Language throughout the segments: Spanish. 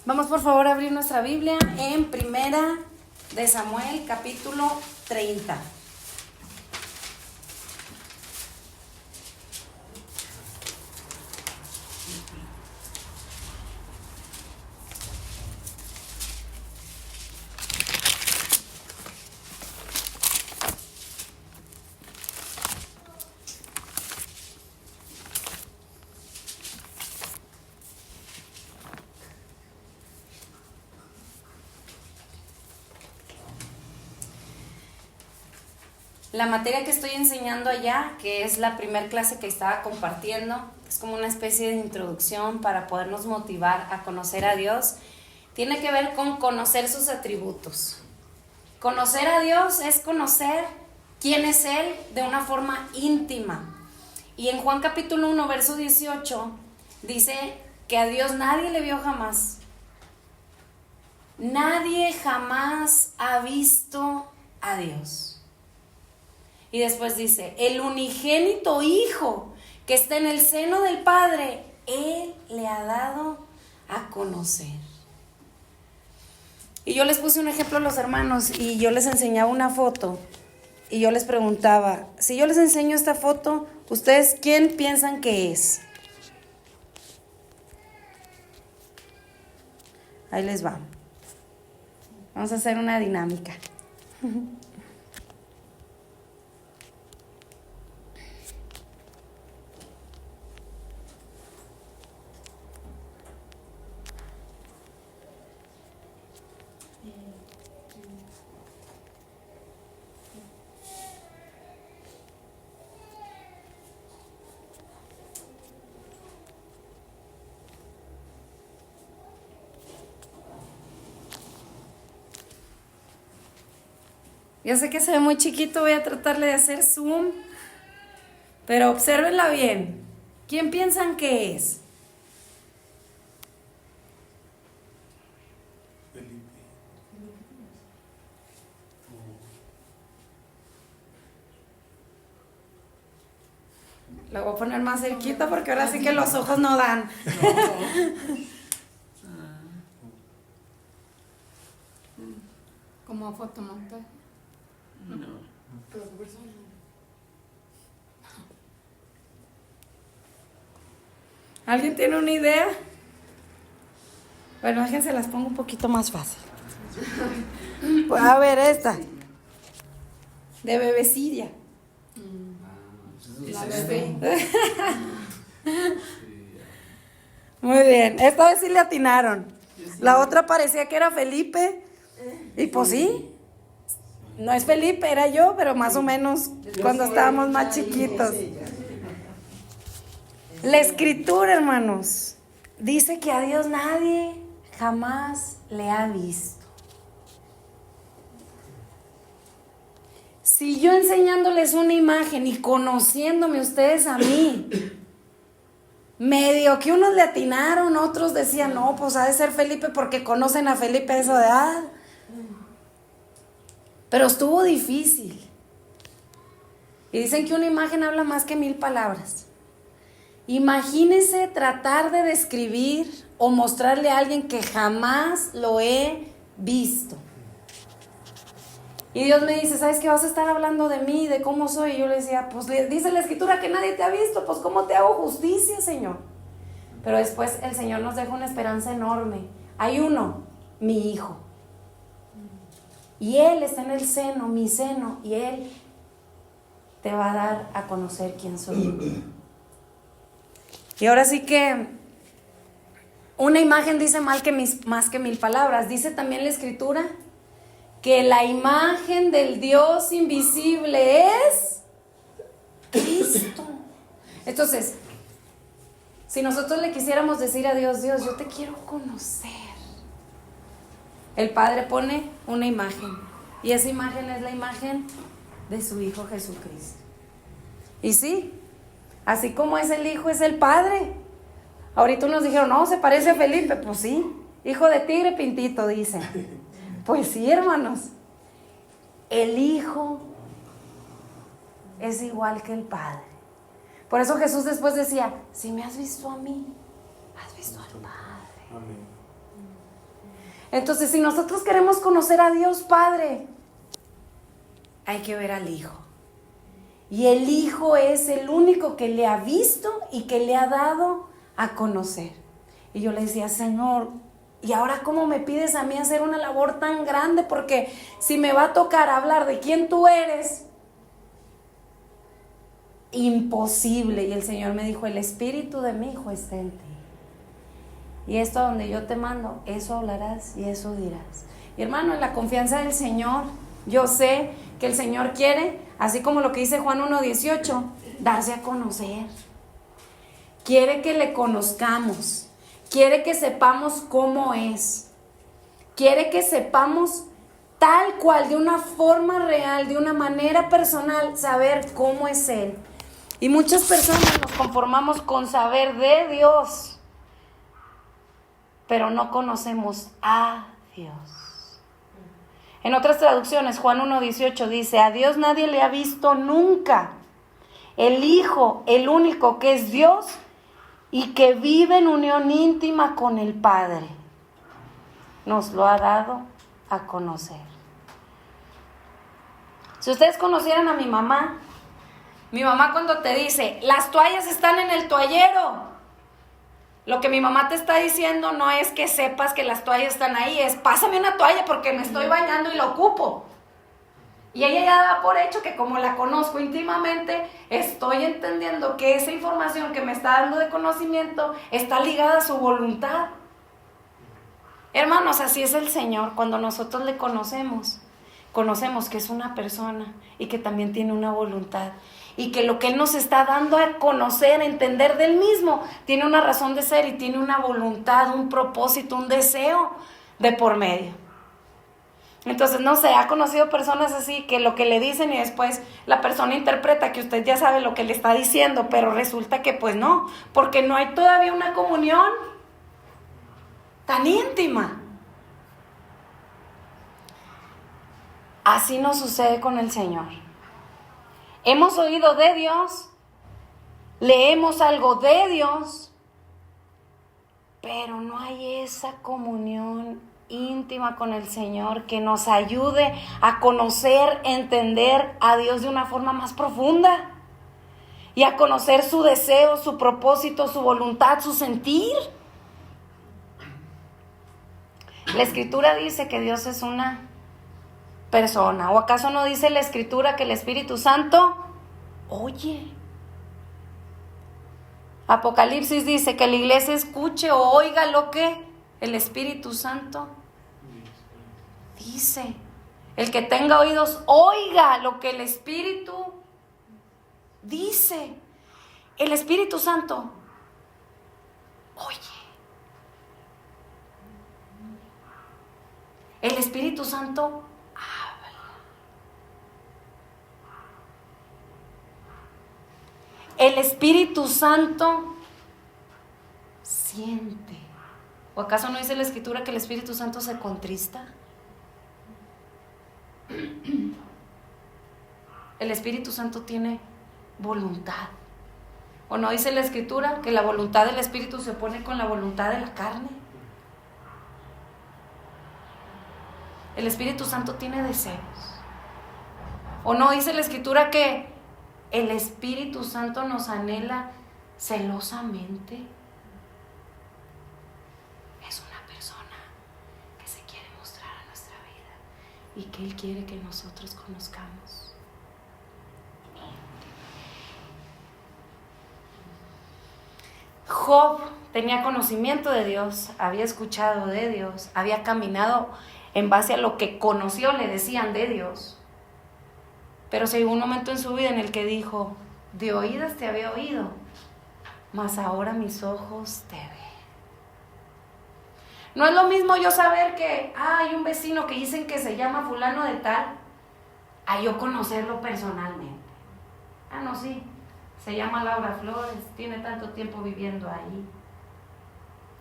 Vamos por favor a abrir nuestra Biblia en Primera de Samuel, capítulo 30. La materia que estoy enseñando allá, que es la primera clase que estaba compartiendo, es como una especie de introducción para podernos motivar a conocer a Dios, tiene que ver con conocer sus atributos. Conocer a Dios es conocer quién es Él de una forma íntima. Y en Juan capítulo 1, verso 18, dice que a Dios nadie le vio jamás. Nadie jamás ha visto a Dios. Y después dice, el unigénito Hijo que está en el seno del Padre, Él le ha dado a conocer. Y yo les puse un ejemplo a los hermanos y yo les enseñaba una foto y yo les preguntaba, si yo les enseño esta foto, ¿ustedes quién piensan que es? Ahí les va. Vamos a hacer una dinámica. Yo sé que se ve muy chiquito, voy a tratarle de hacer zoom, pero obsérvenla bien. ¿Quién piensan que es? Felipe. Lo voy a poner más cerquita porque ahora sí que los ojos no dan. Como fotomontaje. No. ¿Alguien tiene una idea? Bueno, déjense las pongo un poquito más fácil. Pues, a ver, esta. De bebecilla. La bebé. Muy bien, esta vez sí le atinaron. La otra parecía que era Felipe. Y pues sí. No es Felipe, era yo, pero más o menos cuando estábamos más chiquitos. La escritura, hermanos, dice que a Dios nadie jamás le ha visto. Si yo enseñándoles una imagen y conociéndome ustedes a mí, medio que unos le atinaron, otros decían, no, pues ha de ser Felipe porque conocen a Felipe de esa edad. Pero estuvo difícil. Y dicen que una imagen habla más que 1000 palabras. Imagínense tratar de describir o mostrarle a alguien que jamás lo he visto. Y Dios me dice, ¿sabes qué? Vas a estar hablando de mí, de cómo soy. Y yo le decía, pues dice la escritura que nadie te ha visto, pues ¿cómo te hago justicia, Señor? Pero después el Señor nos deja una esperanza enorme. Hay uno, mi Hijo. Y Él está en el seno, mi seno, y Él te va a dar a conocer quién soy yo. Y ahora sí que una imagen dice más que 1000 palabras. Dice también la escritura que la imagen del Dios invisible es Cristo. Entonces, si nosotros le quisiéramos decir a Dios, Dios, yo te quiero conocer, el Padre pone una imagen, y esa imagen es la imagen de su Hijo Jesucristo. Y sí, así como es el Hijo, es el Padre. Ahorita nos dijeron, no, se parece a Felipe. Pues sí, hijo de tigre pintito, dice. Pues sí, hermanos. El Hijo es igual que el Padre. Por eso Jesús después decía, si me has visto a mí, has visto al Padre. Amén. Entonces, si nosotros queremos conocer a Dios Padre, hay que ver al Hijo. Y el Hijo es el único que le ha visto y que le ha dado a conocer. Y yo le decía, Señor, ¿y ahora cómo me pides a mí hacer una labor tan grande? Porque si me va a tocar hablar de quién tú eres, imposible. Y el Señor me dijo, el espíritu de mi Hijo está en ti. Y esto a donde yo te mando, eso hablarás y eso dirás. Y hermano, en la confianza del Señor, yo sé que el Señor quiere, así como lo que dice Juan 1:18, darse a conocer. Quiere que le conozcamos. Quiere que sepamos cómo es. Quiere que sepamos tal cual, de una forma real, de una manera personal, saber cómo es Él. Y muchas personas nos conformamos con saber de Dios, pero no conocemos a Dios. En otras traducciones, Juan 1:18 dice, a Dios nadie le ha visto nunca. El Hijo, el único que es Dios y que vive en unión íntima con el Padre, nos lo ha dado a conocer. Si ustedes conocieran a mi mamá cuando te dice, las toallas están en el toallero, lo que mi mamá te está diciendo no es que sepas que las toallas están ahí, es pásame una toalla porque me estoy bañando y la ocupo. Y ella ya da por hecho que como la conozco íntimamente, estoy entendiendo que esa información que me está dando de conocimiento está ligada a su voluntad. Hermanos, así es el Señor. Cuando nosotros le conocemos que es una persona y que también tiene una voluntad. Y que lo que Él nos está dando a conocer, a entender del mismo, tiene una razón de ser y tiene una voluntad, un propósito, un deseo de por medio. Entonces, no sé, ha conocido personas así que lo que le dicen y después la persona interpreta que usted ya sabe lo que le está diciendo, pero resulta que pues no, porque no hay todavía una comunión tan íntima. Así nos sucede con el Señor. Hemos oído de Dios, leemos algo de Dios, pero no hay esa comunión íntima con el Señor que nos ayude a conocer, entender a Dios de una forma más profunda y a conocer su deseo, su propósito, su voluntad, su sentir. La Escritura dice que Dios es una persona. ¿O acaso no dice la Escritura que el Espíritu Santo oye? Apocalipsis dice que la iglesia escuche o oiga lo que el Espíritu Santo dice. El que tenga oídos, oiga lo que el Espíritu dice. El Espíritu Santo oye. El Espíritu Santo el Espíritu Santo siente. ¿O acaso no dice la Escritura que el Espíritu Santo se contrista? El Espíritu Santo tiene voluntad. ¿O no dice la Escritura que la voluntad del Espíritu se opone con la voluntad de la carne? El Espíritu Santo tiene deseos. ¿O no dice la Escritura que el Espíritu Santo nos anhela celosamente? Es una persona que se quiere mostrar a nuestra vida y que Él quiere que nosotros conozcamos. Job tenía conocimiento de Dios, había escuchado de Dios, había caminado en base a lo que conoció, le decían de Dios. Pero se llegó un momento en su vida en el que dijo, de oídas te había oído, mas ahora mis ojos te ven. No es lo mismo yo saber que hay un vecino que dicen que se llama fulano de tal, a yo conocerlo personalmente. No, sí, se llama Laura Flores, tiene tanto tiempo viviendo ahí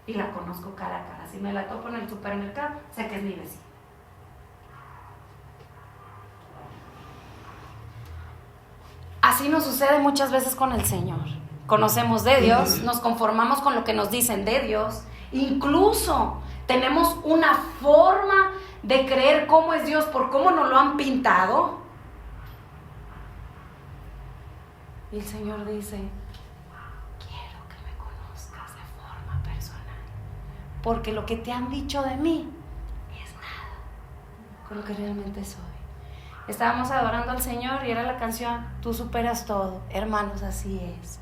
y la conozco cara a cara. Si me la topo en el supermercado, sé que es mi vecino. Así nos sucede muchas veces con el Señor. Conocemos de Dios, nos conformamos con lo que nos dicen de Dios, incluso tenemos una forma de creer cómo es Dios por cómo nos lo han pintado. Y el Señor dice, quiero que me conozcas de forma personal, porque lo que te han dicho de mí es nada con lo que realmente soy. Estábamos adorando al Señor y era la canción Tú superas todo. Hermanos, así es.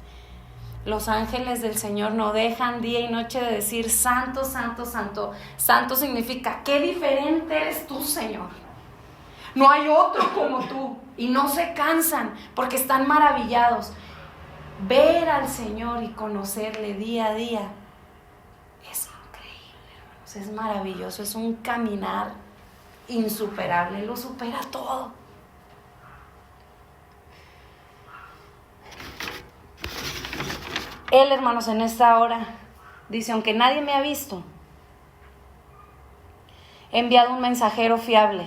Los ángeles del Señor no dejan día y noche de decir santo, santo, santo. Santo significa qué diferente eres tú, Señor. No hay otro como tú. Y no se cansan porque están maravillados. Ver al Señor y conocerle día a día es increíble, hermanos. Es maravilloso. Es un caminar insuperable. Lo supera todo. Él, hermanos, en esta hora dice, aunque nadie me ha visto, he enviado un mensajero fiable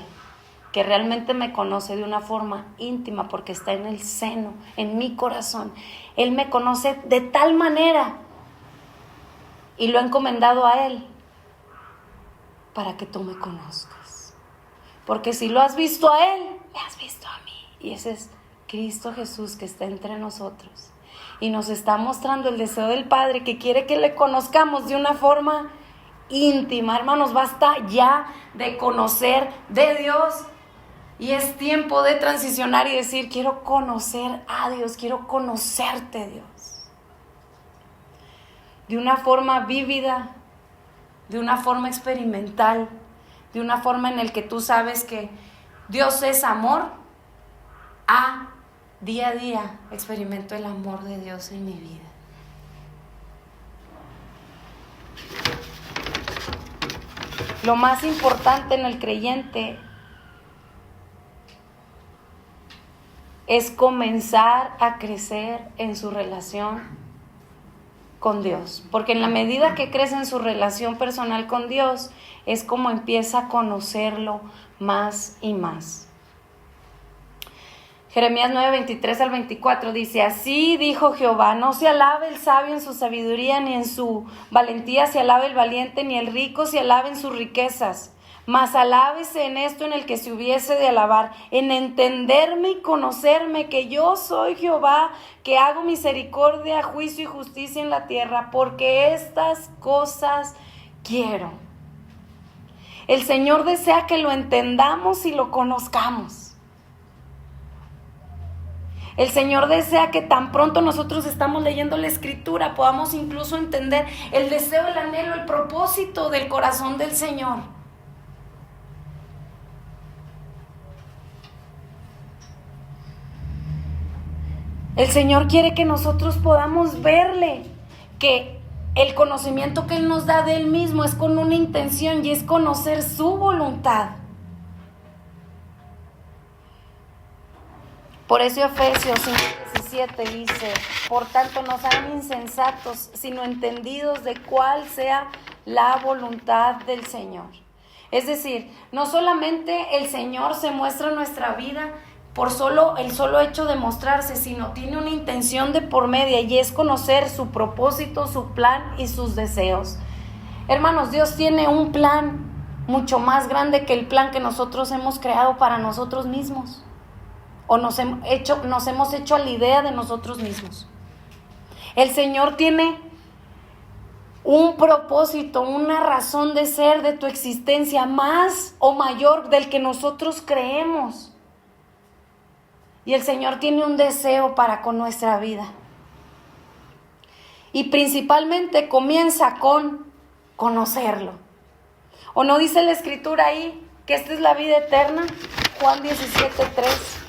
que realmente me conoce de una forma íntima porque está en el seno, en mi corazón. Él me conoce de tal manera y lo he encomendado a Él para que tú me conozcas. Porque si lo has visto a Él, me has visto a mí. Y ese es Cristo Jesús que está entre nosotros. Y nos está mostrando el deseo del Padre que quiere que le conozcamos de una forma íntima. Hermanos, basta ya de conocer de Dios. Y es tiempo de transicionar y decir, quiero conocer a Dios, quiero conocerte, Dios. De una forma vívida, de una forma experimental, de una forma en la que tú sabes que Dios es amor. Día a día experimento el amor de Dios en mi vida. Lo más importante en el creyente es comenzar a crecer en su relación con Dios. Porque en la medida que crece en su relación personal con Dios, es como empieza a conocerlo más y más. Jeremías 9, 23 al 24 dice, así dijo Jehová, no se alabe el sabio en su sabiduría, ni en su valentía se alabe el valiente, ni el rico se alabe en sus riquezas. Mas alábese en esto en el que se hubiese de alabar, en entenderme y conocerme que yo soy Jehová, que hago misericordia, juicio y justicia en la tierra, porque estas cosas quiero. El Señor desea que lo entendamos y lo conozcamos. El Señor desea que tan pronto nosotros estamos leyendo la Escritura podamos incluso entender el deseo, el anhelo, el propósito del corazón del Señor. El Señor quiere que nosotros podamos verle, que el conocimiento que Él nos da de Él mismo es con una intención y es conocer su voluntad. Por eso Efesios 5:17 dice, por tanto no sean insensatos, sino entendidos de cuál sea la voluntad del Señor. Es decir, no solamente el Señor se muestra en nuestra vida por el solo hecho de mostrarse, sino tiene una intención de por medio y es conocer su propósito, su plan y sus deseos. Hermanos, Dios tiene un plan mucho más grande que el plan que nosotros hemos creado para nosotros mismos. O nos hemos hecho a la idea de nosotros mismos. El Señor tiene un propósito, una razón de ser de tu existencia más o mayor del que nosotros creemos. Y el Señor tiene un deseo para con nuestra vida. Y principalmente comienza con conocerlo. ¿O no dice la Escritura ahí que esta es la vida eterna? Juan 17:3.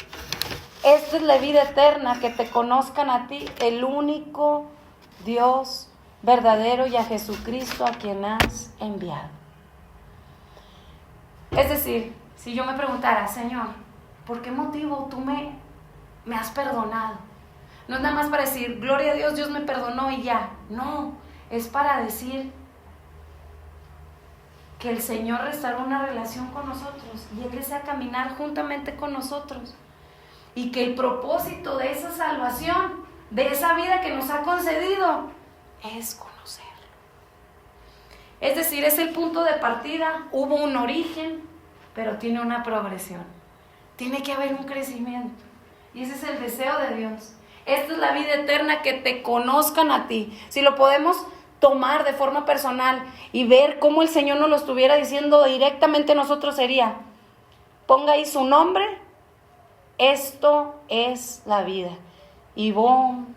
Esta es la vida eterna, que te conozcan a ti, el único Dios verdadero, y a Jesucristo a quien has enviado. Es decir, si yo me preguntara, Señor, ¿por qué motivo tú me has perdonado? No es nada más para decir, gloria a Dios, Dios me perdonó y ya. No, es para decir que el Señor restauró una relación con nosotros y Él desea caminar juntamente con nosotros. Y que el propósito de esa salvación, de esa vida que nos ha concedido, es conocerlo. Es decir, es el punto de partida, hubo un origen, pero tiene una progresión. Tiene que haber un crecimiento. Y ese es el deseo de Dios. Esta es la vida eterna, que te conozcan a ti. Si lo podemos tomar de forma personal y ver cómo el Señor nos lo estuviera diciendo directamente a nosotros, sería: ponga ahí su nombre, esto es la vida. Ivonne,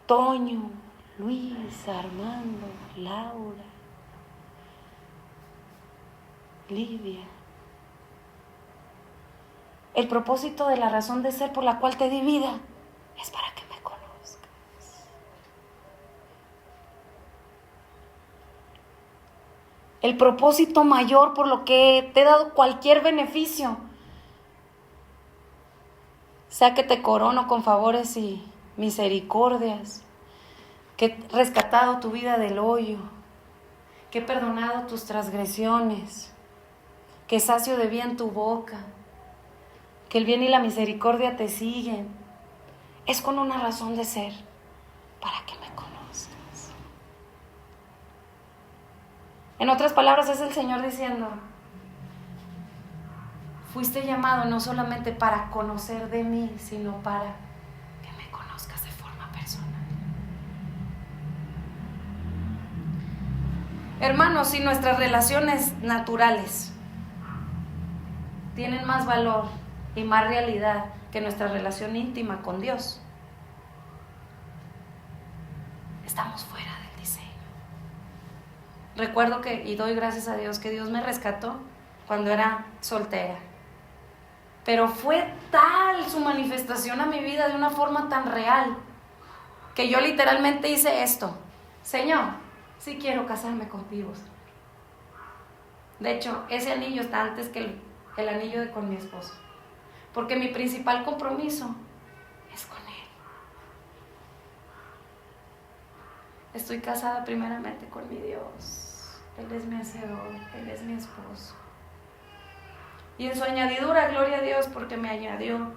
Toño, Luis, Armando, Laura, Lidia. El propósito de la razón de ser por la cual te di vida es para que me conozcas. El propósito mayor por lo que te he dado cualquier beneficio, sea que te corono con favores y misericordias, que he rescatado tu vida del hoyo, que he perdonado tus transgresiones, que sacio de bien tu boca, que el bien y la misericordia te siguen, es con una razón de ser, para que me conozcas. En otras palabras, es el Señor diciendo: fuiste llamado no solamente para conocer de mí, sino para que me conozcas de forma personal. Hermanos, si nuestras relaciones naturales tienen más valor y más realidad que nuestra relación íntima con Dios, estamos fuera del diseño. Recuerdo y doy gracias a Dios que Dios me rescató cuando era soltera. Pero fue tal su manifestación a mi vida, de una forma tan real, que yo literalmente hice esto: Señor, sí quiero casarme contigo. De hecho, ese anillo está antes que el anillo con mi esposo, porque mi principal compromiso es con él. Estoy casada primeramente con mi Dios. Él es mi hacedor, Él es mi esposo. Y en su añadidura, gloria a Dios, porque me añadió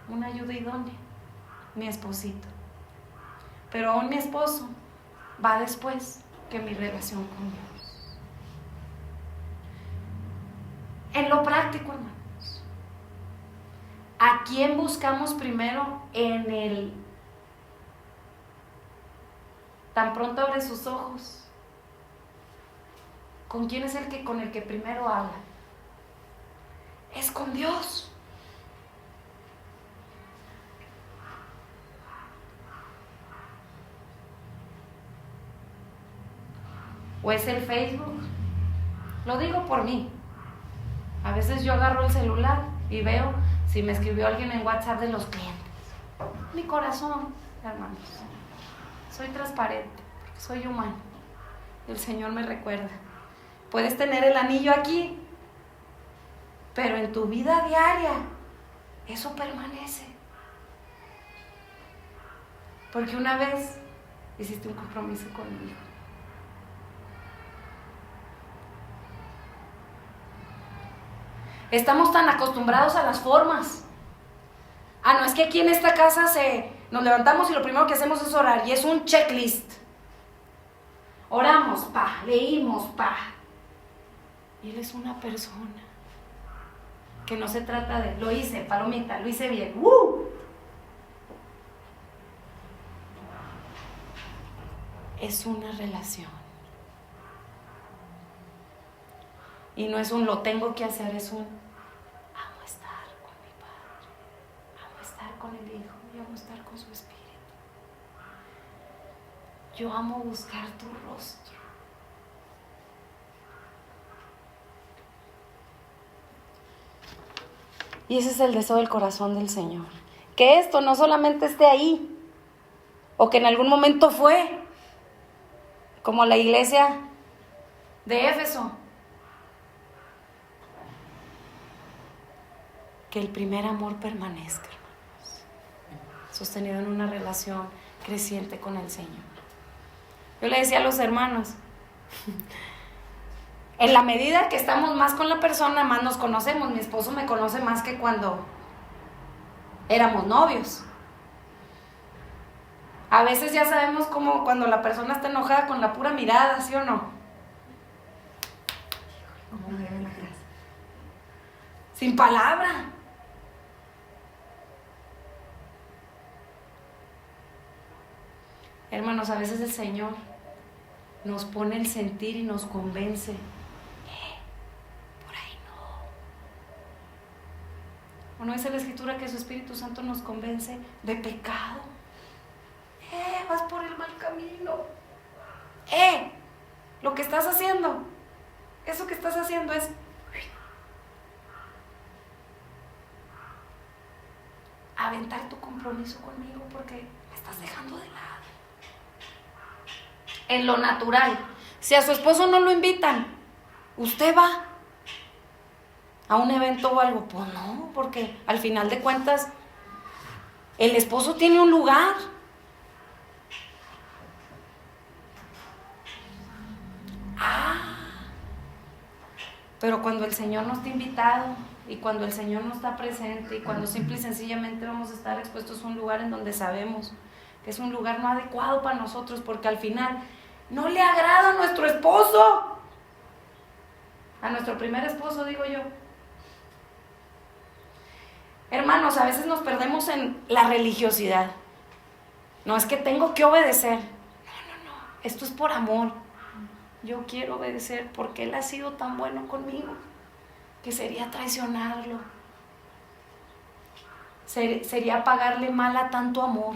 una ayuda idónea, mi esposito. Pero aún mi esposo va después que mi relación con Dios. En lo práctico, hermanos, ¿a quién buscamos primero en el tan pronto abre sus ojos? ¿Con quién es con el que primero habla? Es con Dios. ¿O es el Facebook? Lo digo por mí. A veces yo agarro el celular y veo si me escribió alguien en WhatsApp de los clientes. Mi corazón, hermanos, soy transparente, porque soy humano. El Señor me recuerda: puedes tener el anillo aquí, pero en tu vida diaria eso permanece. Porque una vez hiciste un compromiso conmigo. Estamos tan acostumbrados a las formas. No, es que aquí en esta casa nos levantamos y lo primero que hacemos es orar, y es un checklist. Oramos, leímos, Y Él es una persona que no se trata de, lo hice, palomita, lo hice bien. Es una relación. Y no es un lo tengo que hacer, es un amo estar con mi Padre, amo estar con el Hijo y amo estar con su Espíritu. Yo amo buscar tu rostro. Y ese es el deseo del corazón del Señor. Que esto no solamente esté ahí, o que en algún momento fue, como la iglesia de Éfeso. Que el primer amor permanezca, hermanos, sostenido en una relación creciente con el Señor. Yo le decía a los hermanos, en la medida que estamos más con la persona, más nos conocemos. Mi esposo me conoce más que cuando éramos novios. A veces ya sabemos cómo cuando la persona está enojada con la pura mirada, ¿sí o no? ¿Cómo me ve la cara? Sin palabra. Hermanos, a veces el Señor nos pone el sentir y nos convence. Por ahí no. ¿O no dice la Escritura que su Espíritu Santo nos convence de pecado? Vas por el mal camino. Lo que estás haciendo, eso que estás haciendo es aventar tu compromiso conmigo porque me estás dejando de lado. En lo natural, si a su esposo no lo invitan, ¿usted va a un evento o algo? Pues no, porque al final de cuentas el esposo tiene un lugar. Pero cuando el Señor no está invitado y cuando el Señor no está presente y cuando simple y sencillamente vamos a estar expuestos a un lugar en donde sabemos que es un lugar no adecuado para nosotros, porque al final no le agrada a nuestro esposo, a nuestro primer esposo, digo yo. Hermanos, a veces nos perdemos en la religiosidad. No es que tengo que obedecer. No, esto es por amor. Yo quiero obedecer porque Él ha sido tan bueno conmigo que sería traicionarlo. Sería pagarle mal a tanto amor.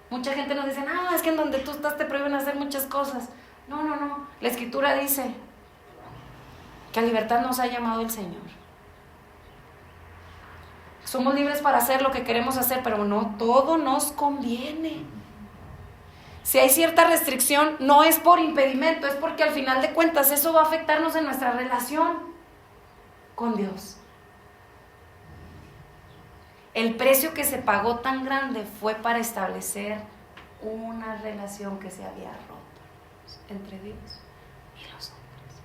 Mucha gente nos dice, es que en donde tú estás te prohíben hacer muchas cosas. No. La Escritura dice que a libertad nos ha llamado el Señor. Somos libres para hacer lo que queremos hacer, pero no todo nos conviene. Si hay cierta restricción, no es por impedimento, es porque al final de cuentas eso va a afectarnos en nuestra relación con Dios. El precio que se pagó tan grande fue para establecer una relación que se había roto entre Dios y los hombres.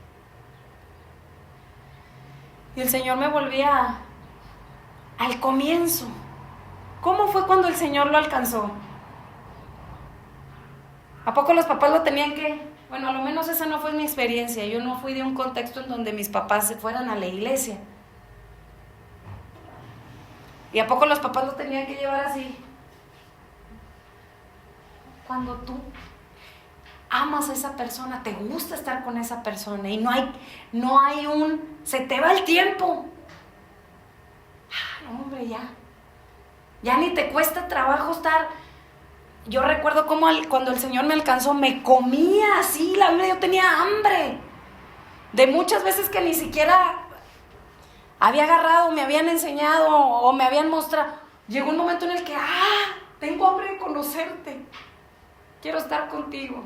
Y el Señor me volvía al comienzo. ¿Cómo fue cuando el Señor lo alcanzó? ¿A poco los papás lo tenían que...? Bueno, a lo menos esa no fue mi experiencia. Yo no fui de un contexto en donde mis papás se fueran a la iglesia. ¿Y a poco los papás lo tenían que llevar así? Cuando tú amas a esa persona, te gusta estar con esa persona y no hay un... se te va el tiempo. No, hombre, ya ni te cuesta trabajo estar... Yo recuerdo cómo cuando el Señor me alcanzó, me comía así la Biblia, yo tenía hambre. De muchas veces que ni siquiera había agarrado, me habían enseñado o me habían mostrado. Llegó un momento en el que, tengo hambre de conocerte. Quiero estar contigo.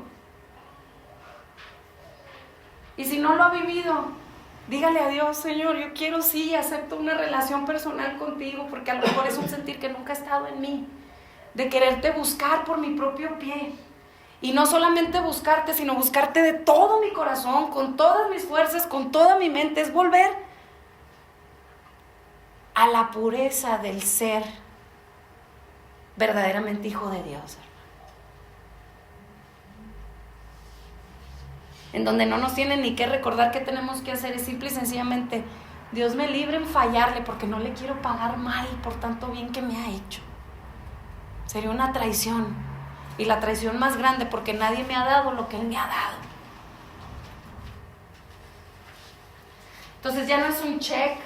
Y si no lo ha vivido, dígale a Dios, Señor, yo quiero acepto una relación personal contigo, porque a lo mejor es un sentir que nunca ha estado en mí. De quererte buscar por mi propio pie. Y no solamente buscarte, sino buscarte de todo mi corazón, con todas mis fuerzas, con toda mi mente. Es volver a la pureza del ser verdaderamente hijo de Dios. En donde no nos tienen ni que recordar qué tenemos que hacer. Es simple y sencillamente, Dios me libre en fallarle, porque no le quiero pagar mal por tanto bien que me ha hecho. Sería una traición, y la traición más grande, porque nadie me ha dado lo que Él me ha dado. Entonces ya no es un check,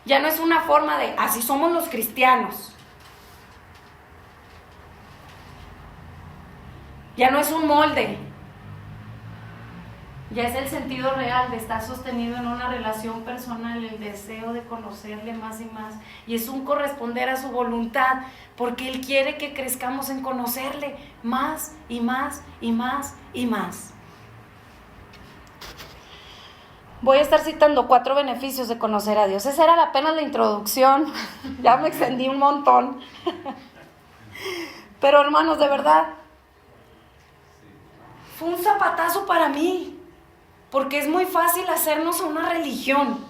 ya no es una forma de así somos los cristianos, ya no es un molde, ya es el sentido real de estar sostenido en una relación personal, el deseo de conocerle más y más, y es un corresponder a su voluntad, porque Él quiere que crezcamos en conocerle más y más y más y más. Voy a estar citando 4 beneficios de conocer a Dios. Esa era apenas la introducción, ya me extendí un montón. Pero hermanos, de verdad, fue un zapatazo para mí. Porque es muy fácil hacernos una religión,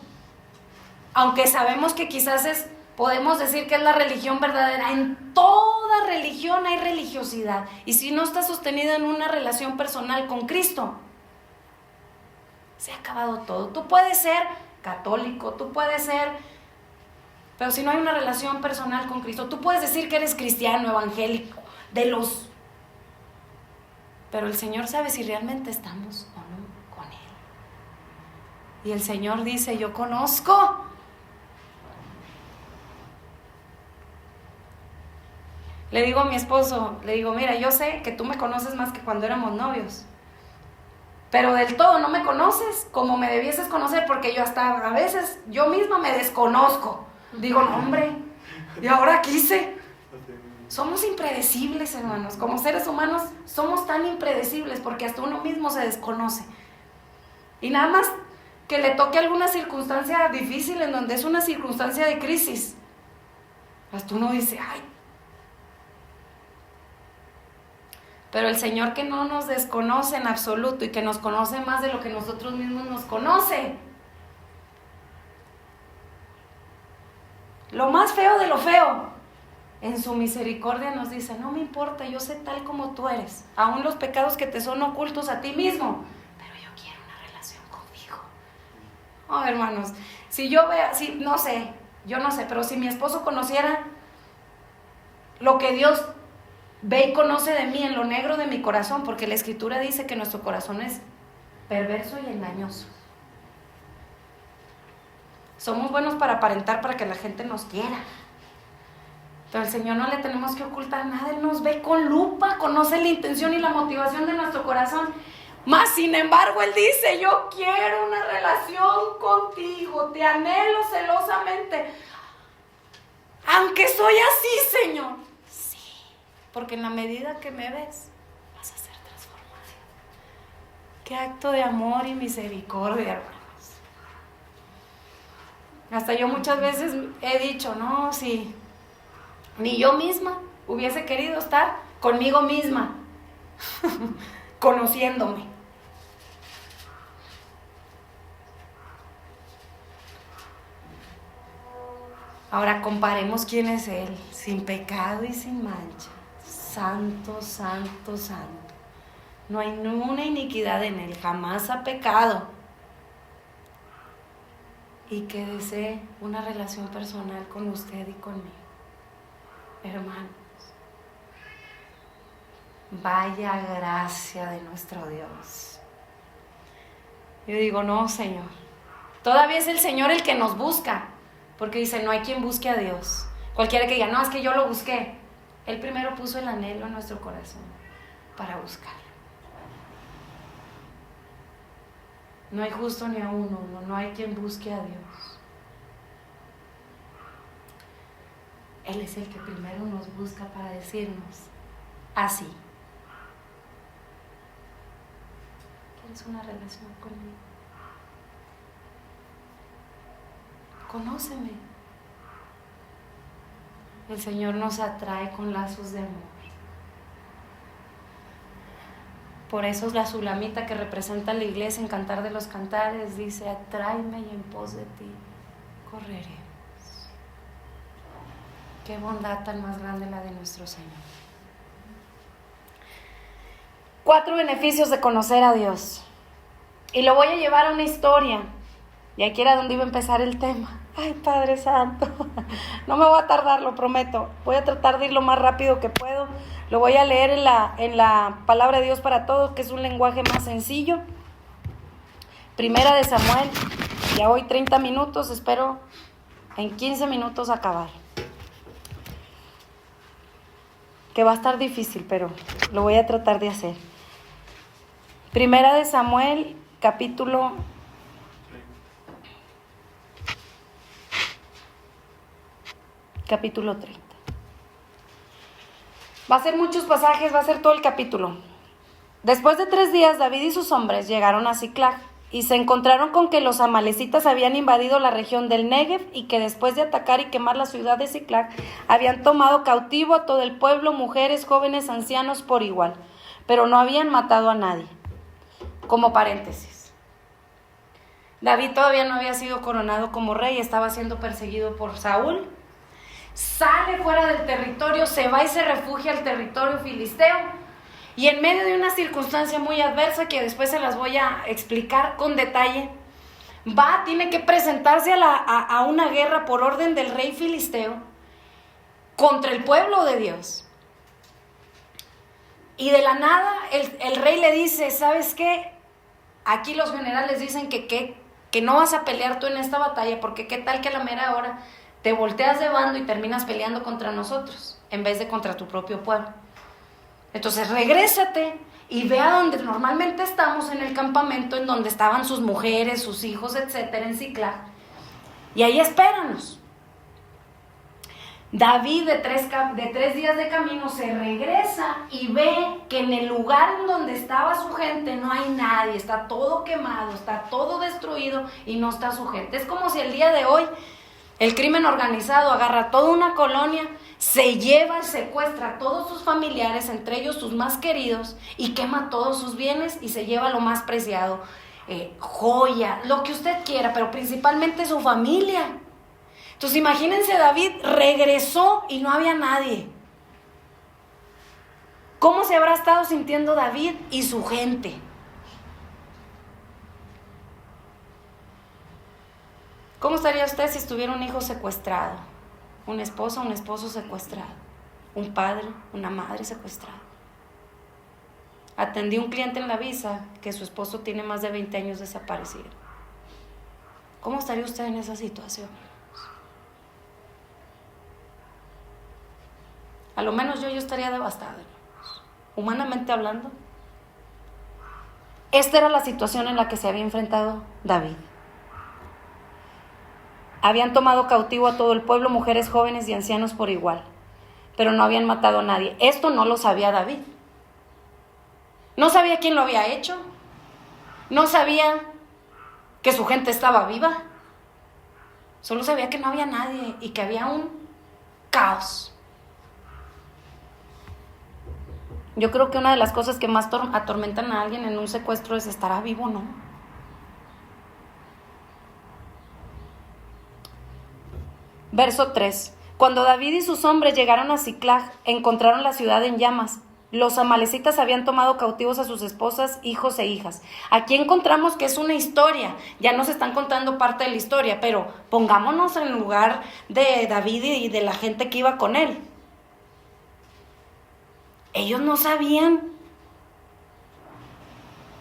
aunque sabemos que quizás es podemos decir que es la religión verdadera. En toda religión hay religiosidad. Y si no está sostenida en una relación personal con Cristo, se ha acabado todo. Tú puedes ser católico, tú puedes ser, pero si no hay una relación personal con Cristo, tú puedes decir que eres cristiano, evangélico, pero el Señor sabe si realmente estamos o no con Él. Y el Señor dice, yo conozco. Le digo a mi esposo, mira, yo sé que tú me conoces más que cuando éramos novios, pero del todo no me conoces como me debieses conocer, porque yo hasta a veces yo misma me desconozco. Digo, no, hombre, y ahora quise. Somos impredecibles, hermanos. Como seres humanos somos tan impredecibles porque hasta uno mismo se desconoce. Y nada más que le toque alguna circunstancia difícil, en donde es una circunstancia de crisis, hasta uno dice, ay. Pero el Señor, que no nos desconoce en absoluto y que nos conoce más de lo que nosotros mismos nos conoce. Lo más feo de lo feo, en su misericordia nos dice, no me importa, yo sé tal como tú eres, aún los pecados que te son ocultos a ti mismo, pero yo quiero una relación contigo. Oh, hermanos, si yo vea, yo no sé, pero si mi esposo conociera lo que Dios ve y conoce de mí en lo negro de mi corazón, porque la Escritura dice que nuestro corazón es perverso y engañoso. Somos buenos para aparentar, para que la gente nos quiera, pero al Señor no le tenemos que ocultar nada. Él nos ve con lupa, conoce la intención y la motivación de nuestro corazón. Más sin embargo, Él dice, yo quiero una relación contigo, te anhelo celosamente. Aunque soy así, Señor. Sí, porque en la medida que me ves, vas a ser transformado. Qué acto de amor y misericordia, hermanos. Hasta yo muchas veces he dicho, no, sí, ni yo misma hubiese querido estar conmigo misma, conociéndome. Ahora comparemos quién es Él, sin pecado y sin mancha, santo, santo, santo. No hay ninguna iniquidad en Él, jamás ha pecado. Y que desee una relación personal con usted y conmigo. Hermanos, vaya gracia de nuestro Dios. Yo digo, no, Señor, todavía es el Señor el que nos busca, porque dice, no hay quien busque a Dios. Cualquiera que diga, no, es que yo lo busqué. Él primero puso el anhelo en nuestro corazón para buscarlo. No hay justo ni a uno, no hay quien busque a Dios. Él es el que primero nos busca para decirnos así. ¿Quieres una relación conmigo? Conóceme. El Señor nos atrae con lazos de amor. Por eso es la sulamita que representa la iglesia en Cantar de los Cantares, dice, atráeme y en pos de ti correremos. Qué bondad tan más grande la de nuestro Señor. 4 beneficios de conocer a Dios. Y lo voy a llevar a una historia. Y aquí era donde iba a empezar el tema. Ay, Padre Santo, no me voy a tardar, lo prometo. Voy a tratar de ir lo más rápido que puedo. Lo voy a leer en la palabra de Dios para todos, que es un lenguaje más sencillo. Primera de Samuel. Ya hoy 30 minutos, espero en 15 minutos acabar. Que va a estar difícil, pero lo voy a tratar de hacer. Primera de Samuel, capítulo 30. Va a ser muchos pasajes, va a ser todo el capítulo. Después de 3 días, David y sus hombres llegaron a Siclag y se encontraron con que los amalecitas habían invadido la región del Negev y que después de atacar y quemar la ciudad de Siclag, habían tomado cautivo a todo el pueblo, mujeres, jóvenes, ancianos por igual, pero no habían matado a nadie. Como paréntesis, David todavía no había sido coronado como rey, estaba siendo perseguido por Saúl. sale fuera del territorio, se va y se refugia al territorio filisteo. Y en medio de una circunstancia muy adversa, que después se las voy a explicar con detalle, tiene que presentarse a una guerra por orden del rey filisteo contra el pueblo de Dios. Y de la nada el rey le dice, ¿sabes qué? Aquí los generales dicen que no vas a pelear tú en esta batalla, porque qué tal que a la mera hora te volteas de bando y terminas peleando contra nosotros, en vez de contra tu propio pueblo. Entonces regrésate y ve a donde normalmente estamos, en el campamento, en donde estaban sus mujeres, sus hijos, etcétera, en Siclag, y ahí espéranos. David, de 3 días de camino, se regresa y ve que en el lugar en donde estaba su gente no hay nadie, está todo quemado, está todo destruido y no está su gente. Es como si el día de hoy el crimen organizado agarra toda una colonia, se lleva, secuestra a todos sus familiares, entre ellos sus más queridos, y quema todos sus bienes y se lleva lo más preciado, joya, lo que usted quiera, pero principalmente su familia. Entonces imagínense, David regresó y no había nadie. ¿Cómo se habrá estado sintiendo David y su gente? ¿Cómo estaría usted si estuviera un hijo secuestrado? Una esposa, un esposo secuestrado. Un padre, una madre secuestrada. Atendí a un cliente en la visa que su esposo tiene más de 20 años desaparecido. ¿Cómo estaría usted en esa situación? A lo menos yo estaría devastada, humanamente hablando. Esta era la situación en la que se había enfrentado David. Habían tomado cautivo a todo el pueblo, mujeres, jóvenes y ancianos por igual, pero no habían matado a nadie. Esto no lo sabía David. No sabía quién lo había hecho. No sabía que su gente estaba viva. Solo sabía que no había nadie y que había un caos. Yo creo que una de las cosas que más atormentan a alguien en un secuestro es: ¿estará vivo o no? Verso 3. Cuando David y sus hombres llegaron a Siclag, encontraron la ciudad en llamas. Los amalecitas habían tomado cautivos a sus esposas, hijos e hijas. Aquí encontramos que es una historia. Ya nos están contando parte de la historia, pero pongámonos en el lugar de David y de la gente que iba con él. Ellos no sabían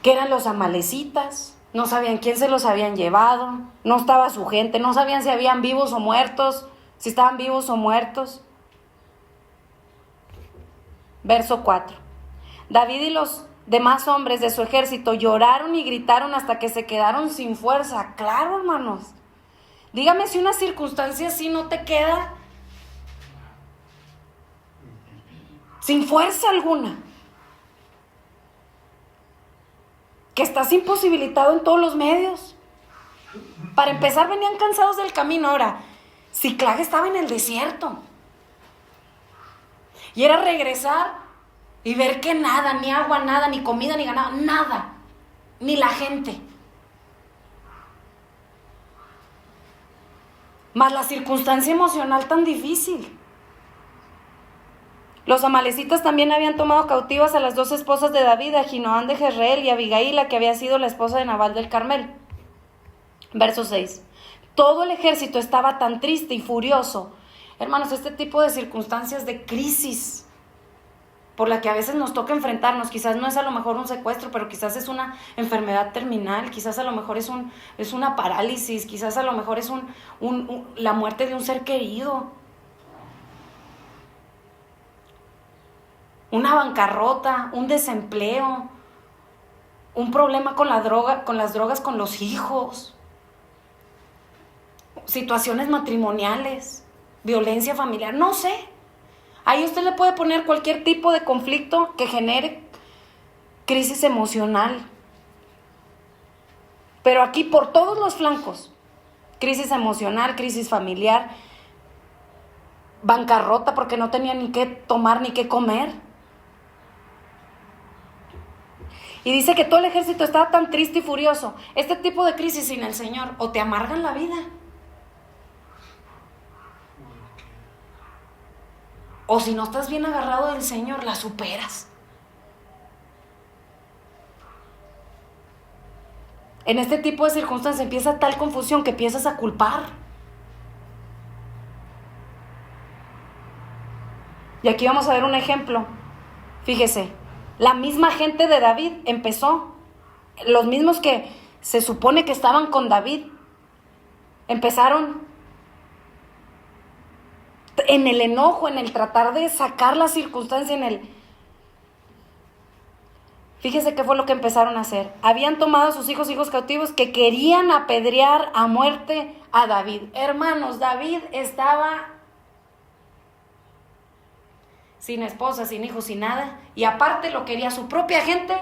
que eran los amalecitas, no sabían quién se los habían llevado, no estaba su gente, no sabían si habían vivos o muertos, si estaban vivos o muertos. Verso 4. David y los demás hombres de su ejército lloraron y gritaron hasta que se quedaron sin fuerza. Claro, hermanos. Dígame si una circunstancia así no te queda sin fuerza alguna, que estás imposibilitado en todos los medios. Para empezar, venían cansados del camino. Ahora, Siclag estaba en el desierto, y era regresar y ver que nada, ni agua, nada, ni comida, ni ganado, nada, ni la gente, más la circunstancia emocional tan difícil. Los amalecitas también habían tomado cautivas a las 2 esposas de David, a Ahinoam de Jezreel y a Abigail, que había sido la esposa de Nabal del Carmel. Verso 6. Todo el ejército estaba tan triste y furioso. Hermanos, este tipo de circunstancias de crisis por la que a veces nos toca enfrentarnos, quizás no es a lo mejor un secuestro, pero quizás es una enfermedad terminal, quizás a lo mejor es una parálisis, quizás a lo mejor es la muerte de un ser querido, una bancarrota, un desempleo, un problema con las drogas con los hijos, situaciones matrimoniales, violencia familiar, no sé. Ahí usted le puede poner cualquier tipo de conflicto que genere crisis emocional. Pero aquí por todos los flancos, crisis emocional, crisis familiar, bancarrota porque no tenía ni qué tomar ni qué comer. Y dice que todo el ejército estaba tan triste y furioso. Este tipo de crisis sin el Señor o te amargan la vida O si no estás bien agarrado del Señor, la superas. En este tipo de circunstancias empieza tal confusión que empiezas a culpar. Y aquí vamos a ver un ejemplo. Fíjese, la misma gente de David empezó, los mismos que se supone que estaban con David, empezaron en el enojo, en el tratar de sacar la circunstancia, Fíjese qué fue lo que empezaron a hacer. Habían tomado a sus hijos cautivos que querían apedrear a muerte a David. Hermanos, David estaba sin esposa, sin hijos, sin nada. Y aparte lo quería su propia gente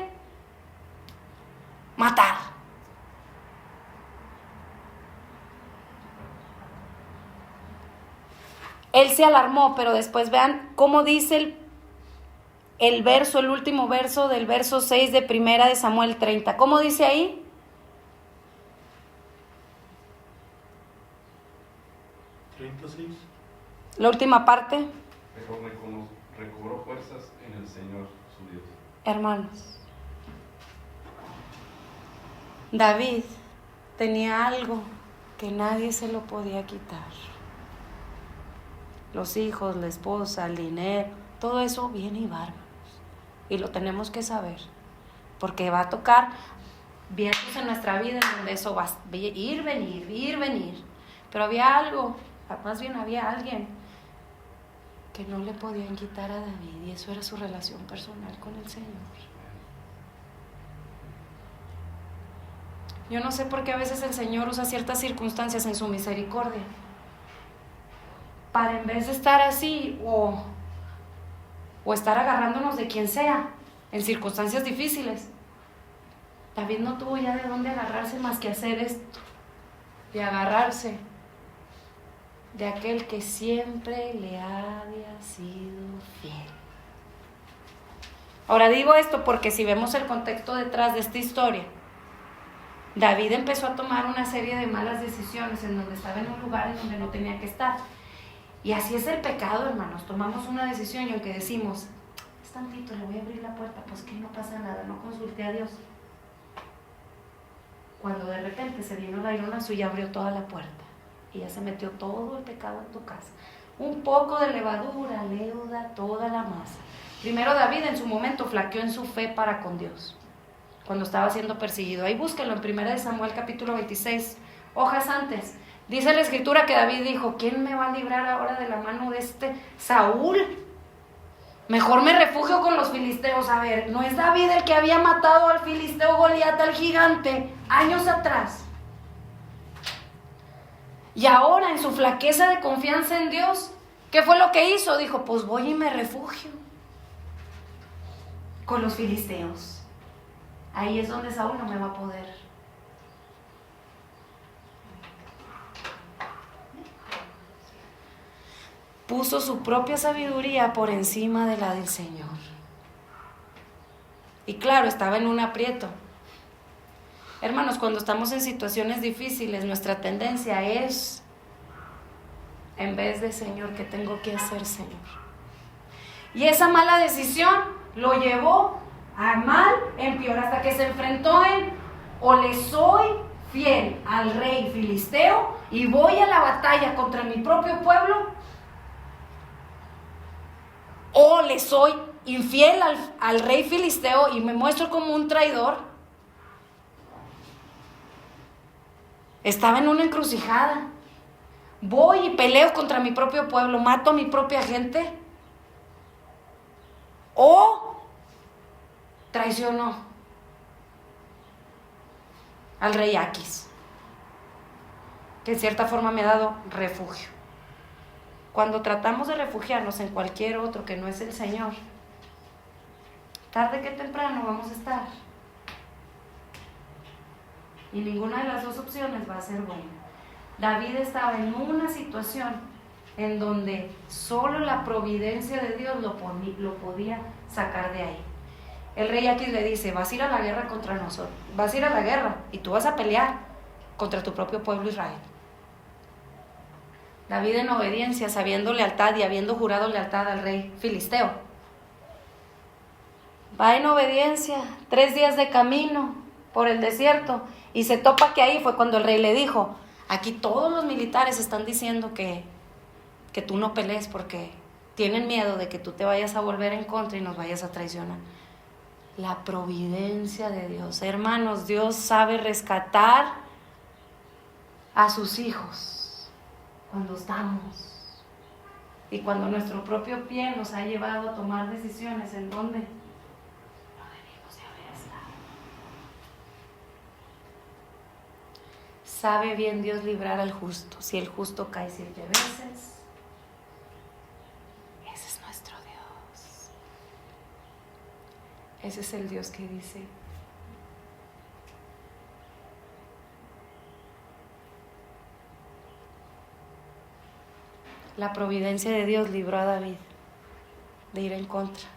matar. Él se alarmó, pero después vean cómo dice el verso, el último verso del verso 6 de Primera de Samuel 30. ¿Cómo dice ahí? La última parte. Recobró fuerzas en el Señor, su Dios. Hermanos, David tenía algo que nadie se lo podía quitar. Los hijos, la esposa, el dinero, todo eso viene y va, hermanos. Y lo tenemos que saber, porque va a tocar vientos en nuestra vida en donde eso va a ir, venir. Pero había algo, más bien había alguien que no le podían quitar a David, y eso era su relación personal con el Señor. Yo no sé por qué a veces el Señor usa ciertas circunstancias en su misericordia para, en vez de estar así o estar agarrándonos de quien sea en circunstancias difíciles. David no tuvo ya de dónde agarrarse más que hacer esto, de agarrarse de aquel que siempre le había sido fiel. Ahora digo esto porque si vemos el contexto detrás de esta historia, David empezó a tomar una serie de malas decisiones en donde estaba en un lugar en donde no tenía que estar. Y así es el pecado, hermanos. Tomamos una decisión y aunque decimos, es tantito, le voy a abrir la puerta, pues que no pasa nada, no consulté a Dios. Cuando de repente se vino el aironazo y ya abrió toda la puerta y ya se metió todo el pecado en tu casa. Un poco de levadura leuda toda la masa. Primero David en su momento flaqueó en su fe para con Dios, cuando estaba siendo perseguido. Ahí búsquelo en 1 Samuel capítulo 26, hojas antes. Dice la escritura que David dijo, ¿quién me va a librar ahora de la mano de este Saúl? Mejor me refugio con los filisteos. A ver, ¿no es David el que había matado al filisteo Goliat, al gigante, años atrás? Y ahora en su flaqueza de confianza en Dios, ¿qué fue lo que hizo? Dijo, pues voy y me refugio con los filisteos. Ahí es donde Saúl no me va a poder. Puso su propia sabiduría por encima de la del Señor. Y claro, estaba en un aprieto. Hermanos, cuando estamos en situaciones difíciles, nuestra tendencia es, en vez de Señor, ¿qué tengo que hacer, Señor? Y esa mala decisión lo llevó a mal en peor, hasta que se enfrentó en, o le soy fiel al rey filisteo y voy a la batalla contra mi propio pueblo, o le soy infiel al rey filisteo y me muestro como un traidor. Estaba en una encrucijada. Voy y peleo contra mi propio pueblo, mato a mi propia gente, o traiciono al rey Aquis, que en cierta forma me ha dado refugio. Cuando tratamos de refugiarnos en cualquier otro que no es el Señor, tarde que temprano vamos a estar. Y ninguna de las dos opciones va a ser buena. David estaba en una situación en donde solo la providencia de Dios lo podía sacar de ahí. El rey Aquis le dice, vas a ir a la guerra contra nosotros, vas a ir a la guerra y tú vas a pelear contra tu propio pueblo Israel. David en obediencia, sabiendo lealtad y habiendo jurado lealtad al rey filisteo. Va en obediencia, 3 días de camino por el desierto, y se topa que ahí fue cuando el rey le dijo: aquí todos los militares están diciendo que tú no pelees porque tienen miedo de que tú te vayas a volver en contra y nos vayas a traicionar. La providencia de Dios, hermanos, Dios sabe rescatar a sus hijos cuando estamos y cuando nuestro propio pie nos ha llevado a tomar decisiones en donde no debimos de haber estado. Sabe bien Dios librar al justo. Si el justo cae 7 veces, ese es nuestro Dios. Ese es el Dios que dice: la providencia de Dios libró a David de ir en contra,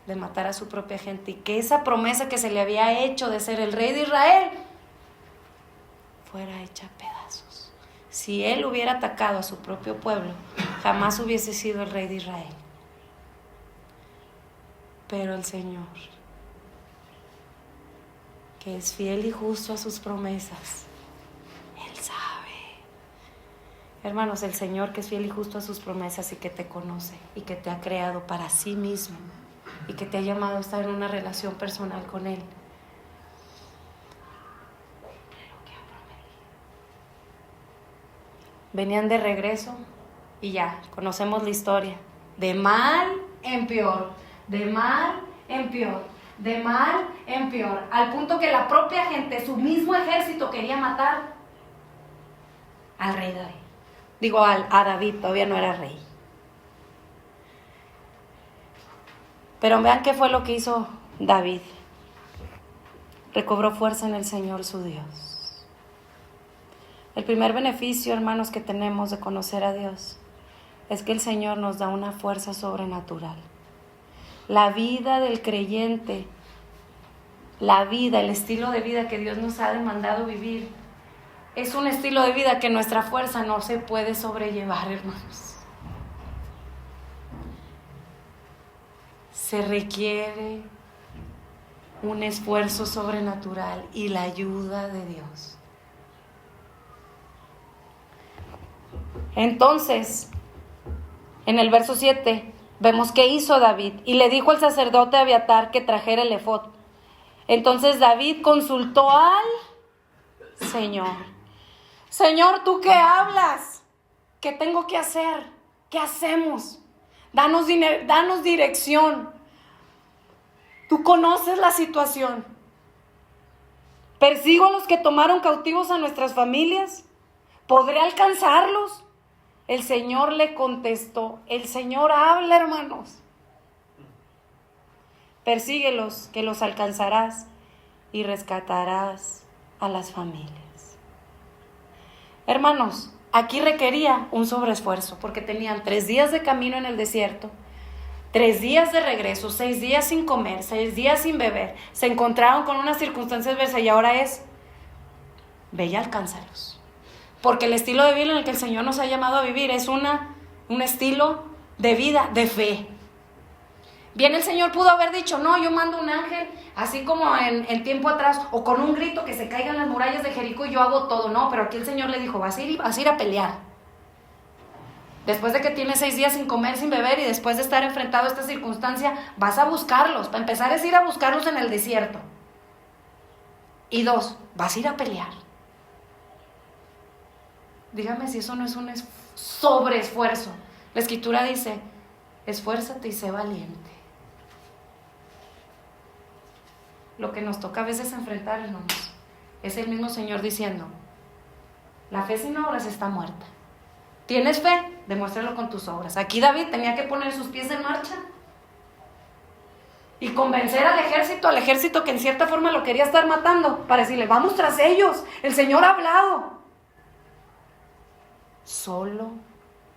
de matar a su propia gente, y que esa promesa que se le había hecho de ser el rey de Israel fuera hecha a pedazos. Si él hubiera atacado a su propio pueblo, jamás hubiese sido el rey de Israel. Pero el Señor, que es fiel y justo a sus promesas, Él sabe. Hermanos, el Señor, que es fiel y justo a sus promesas y que te conoce y que te ha creado para sí mismo y que te ha llamado a estar en una relación personal con Él, cumple lo que ha prometido. Venían de regreso y ya, conocemos la historia. De mal en peor, de mal en peor, de mal en peor, al punto que la propia gente, su mismo ejército, quería matar al rey David. Digo, a David, todavía no era rey. Pero vean qué fue lo que hizo David. Recobró fuerza en el Señor su Dios. El primer beneficio, hermanos, que tenemos de conocer a Dios es que el Señor nos da una fuerza sobrenatural. La vida del creyente, la vida, el estilo de vida que Dios nos ha demandado vivir, es un estilo de vida que nuestra fuerza no se puede sobrellevar, hermanos. Se requiere un esfuerzo sobrenatural y la ayuda de Dios. Entonces, en el verso 7, vemos qué hizo David. Y le dijo al sacerdote Abiatar que trajera el efod. Entonces David consultó al Señor. Señor, ¿tú qué hablas? ¿Qué tengo que hacer? ¿Qué hacemos? Danos dirección. Tú conoces la situación. ¿Persigo a los que tomaron cautivos a nuestras familias? ¿Podré alcanzarlos? El Señor le contestó. El Señor habla, hermanos. Persíguelos, que los alcanzarás y rescatarás a las familias. Hermanos, aquí requería un sobreesfuerzo, porque tenían 3 días de camino en el desierto, 3 días de regreso, 6 días sin comer, 6 días sin beber. Se encontraron con unas circunstancias adversas y ahora es: ve y alcánzalos. Porque el estilo de vida en el que el Señor nos ha llamado a vivir es un estilo de vida de fe. Bien, el Señor pudo haber dicho: no, yo mando un ángel, así como en tiempo atrás, o con un grito que se caigan las murallas de Jericó y yo hago todo. No, pero aquí el Señor le dijo: vas a ir a pelear. Después de que tienes 6 días sin comer, sin beber, y después de estar enfrentado a esta circunstancia, vas a buscarlos. Para empezar es ir a buscarlos en el desierto. Y 2, vas a ir a pelear. Dígame si eso no es un sobreesfuerzo. La Escritura dice: esfuérzate y sé valiente. Lo que nos toca a veces enfrentar, hermanos, es el mismo Señor diciendo: la fe sin obras está muerta. ¿Tienes fe? Demuéstralo con tus obras. Aquí David tenía que poner sus pies en marcha y convencer al ejército que en cierta forma lo quería estar matando, para decirle: vamos tras ellos, el Señor ha hablado. Solo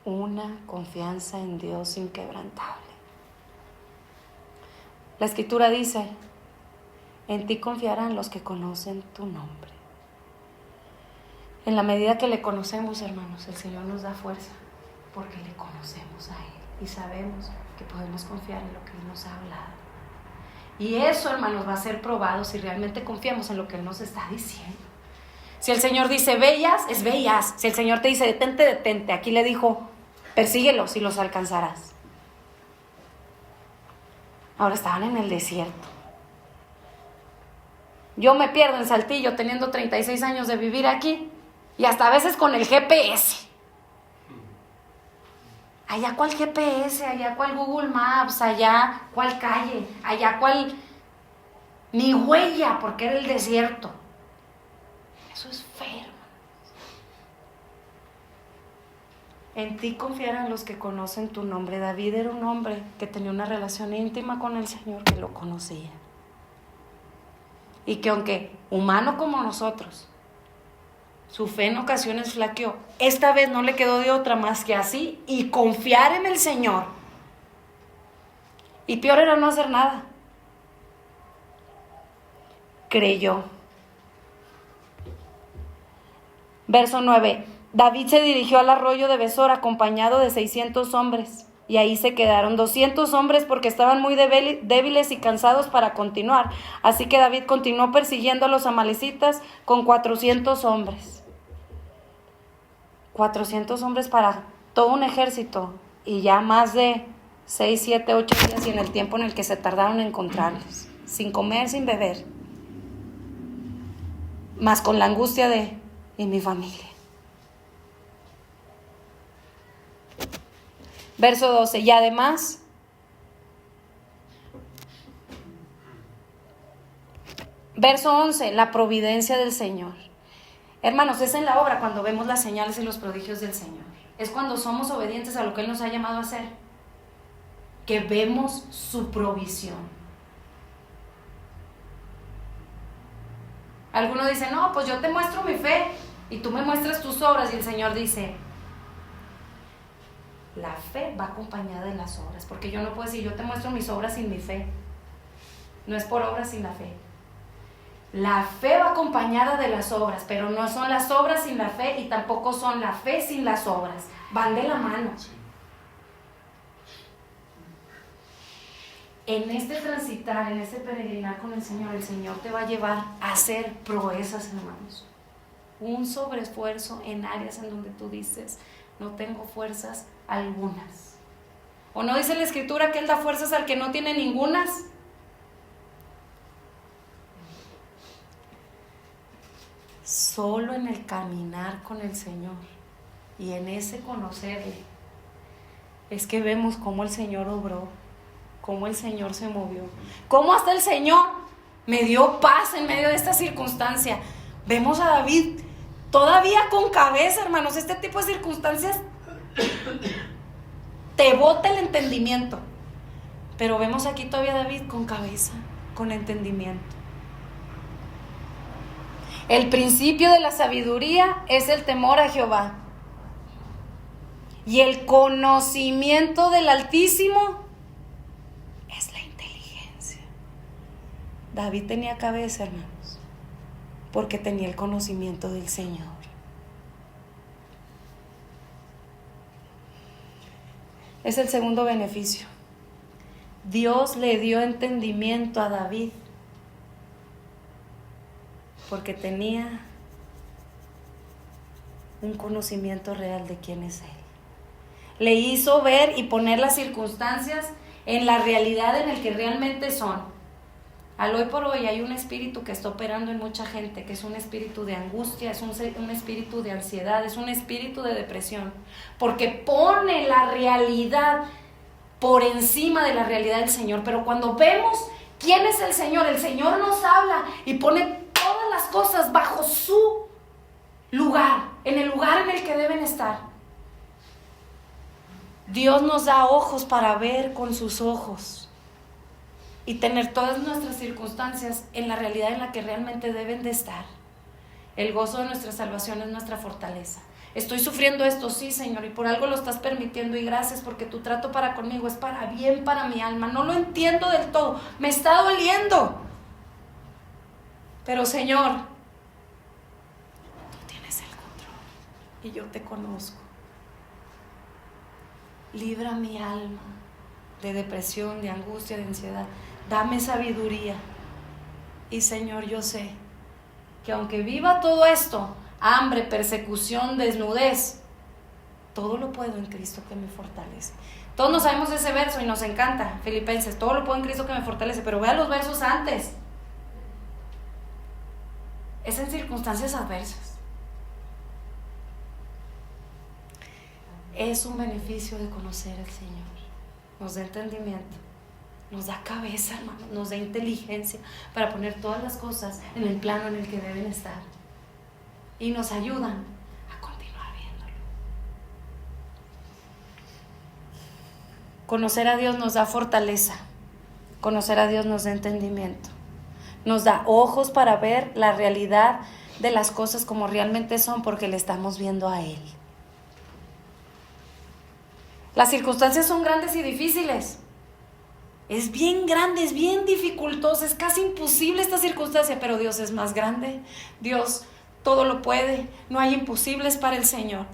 una confianza en Dios inquebrantable. La Escritura dice: en ti confiarán los que conocen tu nombre. En la medida que le conocemos, hermanos, el Señor nos da fuerza Porque le conocemos a Él y sabemos que podemos confiar en lo que Él nos ha hablado. Y eso, hermanos, va a ser probado si realmente confiamos en lo que Él nos está diciendo. Si el Señor dice bellas, es bellas. Si el Señor te dice detente, detente. Aquí le dijo, persíguelos y los alcanzarás. Ahora estaban en el desierto. Yo me pierdo en Saltillo teniendo 36 años de vivir aquí y hasta a veces con el GPS. Allá cuál GPS, allá cuál Google Maps, allá cuál calle, allá cuál ni huella, porque era el desierto. Eso es feo. En ti confiarán los que conocen tu nombre. David era un hombre que tenía una relación íntima con el Señor, que lo conocía. Y que aunque humano como nosotros, su fe en ocasiones flaqueó, esta vez no le quedó de otra más que así y confiar en el Señor. Y peor era no hacer nada. Creyó. Verso 9. David se dirigió al arroyo de Besor acompañado de 600 hombres. Y ahí se quedaron 200 hombres porque estaban muy débiles y cansados para continuar. Así que David continuó persiguiendo a los amalecitas con 400 hombres. 400 hombres para todo un ejército. Y ya más de 6, 7, 8 días y en el tiempo en el que se tardaron en encontrarlos. Sin comer, sin beber. Más con la angustia de ¿y mi familia? Verso 12, y además, verso 11, la providencia del Señor. Hermanos, es en la obra cuando vemos las señales y los prodigios del Señor. Es cuando somos obedientes a lo que Él nos ha llamado a hacer, que vemos su provisión. Algunos dicen, no, pues yo te muestro mi fe y tú me muestras tus obras, y el Señor dice, la fe va acompañada de las obras, porque yo no puedo decir, yo te muestro mis obras sin mi fe. No es por obras sin la fe. La fe va acompañada de las obras, pero no son las obras sin la fe y tampoco son la fe sin las obras. Van de la mano. En este transitar, en este peregrinar con el Señor te va a llevar a hacer proezas, hermanos. Un sobreesfuerzo en áreas en donde tú dices, no tengo fuerzas algunas. ¿O no dice la Escritura que Él da fuerzas al que no tiene ningunas? Solo en el caminar con el Señor y en ese conocerle es que vemos cómo el Señor obró, cómo el Señor se movió, cómo hasta el Señor me dio paz en medio de esta circunstancia. Vemos a David todavía con cabeza, hermanos. Este tipo de circunstancias te bota el entendimiento, pero vemos aquí todavía a David con cabeza, con entendimiento. El principio de la sabiduría es el temor a Jehová, y el conocimiento del Altísimo es la inteligencia. David tenía cabeza, hermanos, porque tenía el conocimiento del Señor. Es el segundo beneficio. Dios le dio entendimiento a David porque tenía un conocimiento real de quién es Él. Le hizo ver y poner las circunstancias en la realidad en el que realmente son. Al hoy por hoy hay un espíritu que está operando en mucha gente, que es un espíritu de angustia, es un espíritu de ansiedad, es un espíritu de depresión, porque pone la realidad por encima de la realidad del Señor. Pero cuando vemos quién es el Señor nos habla y pone todas las cosas bajo su lugar, en el lugar en el que deben estar. Dios nos da ojos para ver con sus ojos y tener todas nuestras circunstancias en la realidad en la que realmente deben de estar. El gozo de nuestra salvación es nuestra fortaleza. Estoy sufriendo esto, sí, Señor, y por algo lo estás permitiendo, y gracias porque tu trato para conmigo es para bien, para mi alma. No lo entiendo del todo, me está doliendo, pero Señor, tú tienes el control y yo te conozco. libra mi alma de depresión, de angustia, de ansiedad. Dame sabiduría. Y Señor, yo sé que aunque viva todo esto, hambre, persecución, desnudez, todo lo puedo en Cristo que me fortalece. Todos nos sabemos ese verso y nos encanta, Filipenses, todo lo puedo en Cristo que me fortalece, pero vea los versos antes. Es en circunstancias adversas. Es un beneficio de conocer al Señor. Nos da entendimiento, nos da cabeza, hermano, nos da inteligencia para poner todas las cosas en el plano en el que deben estar. Y nos ayudan a continuar viéndolo. Conocer a Dios nos da fortaleza. Conocer a Dios nos da entendimiento. Nos da ojos para ver la realidad de las cosas como realmente son, porque le estamos viendo a Él. Las circunstancias son grandes y difíciles. Es bien grande, es bien dificultosa, es casi imposible esta circunstancia, pero Dios es más grande. Dios todo lo puede, no hay imposibles para el Señor.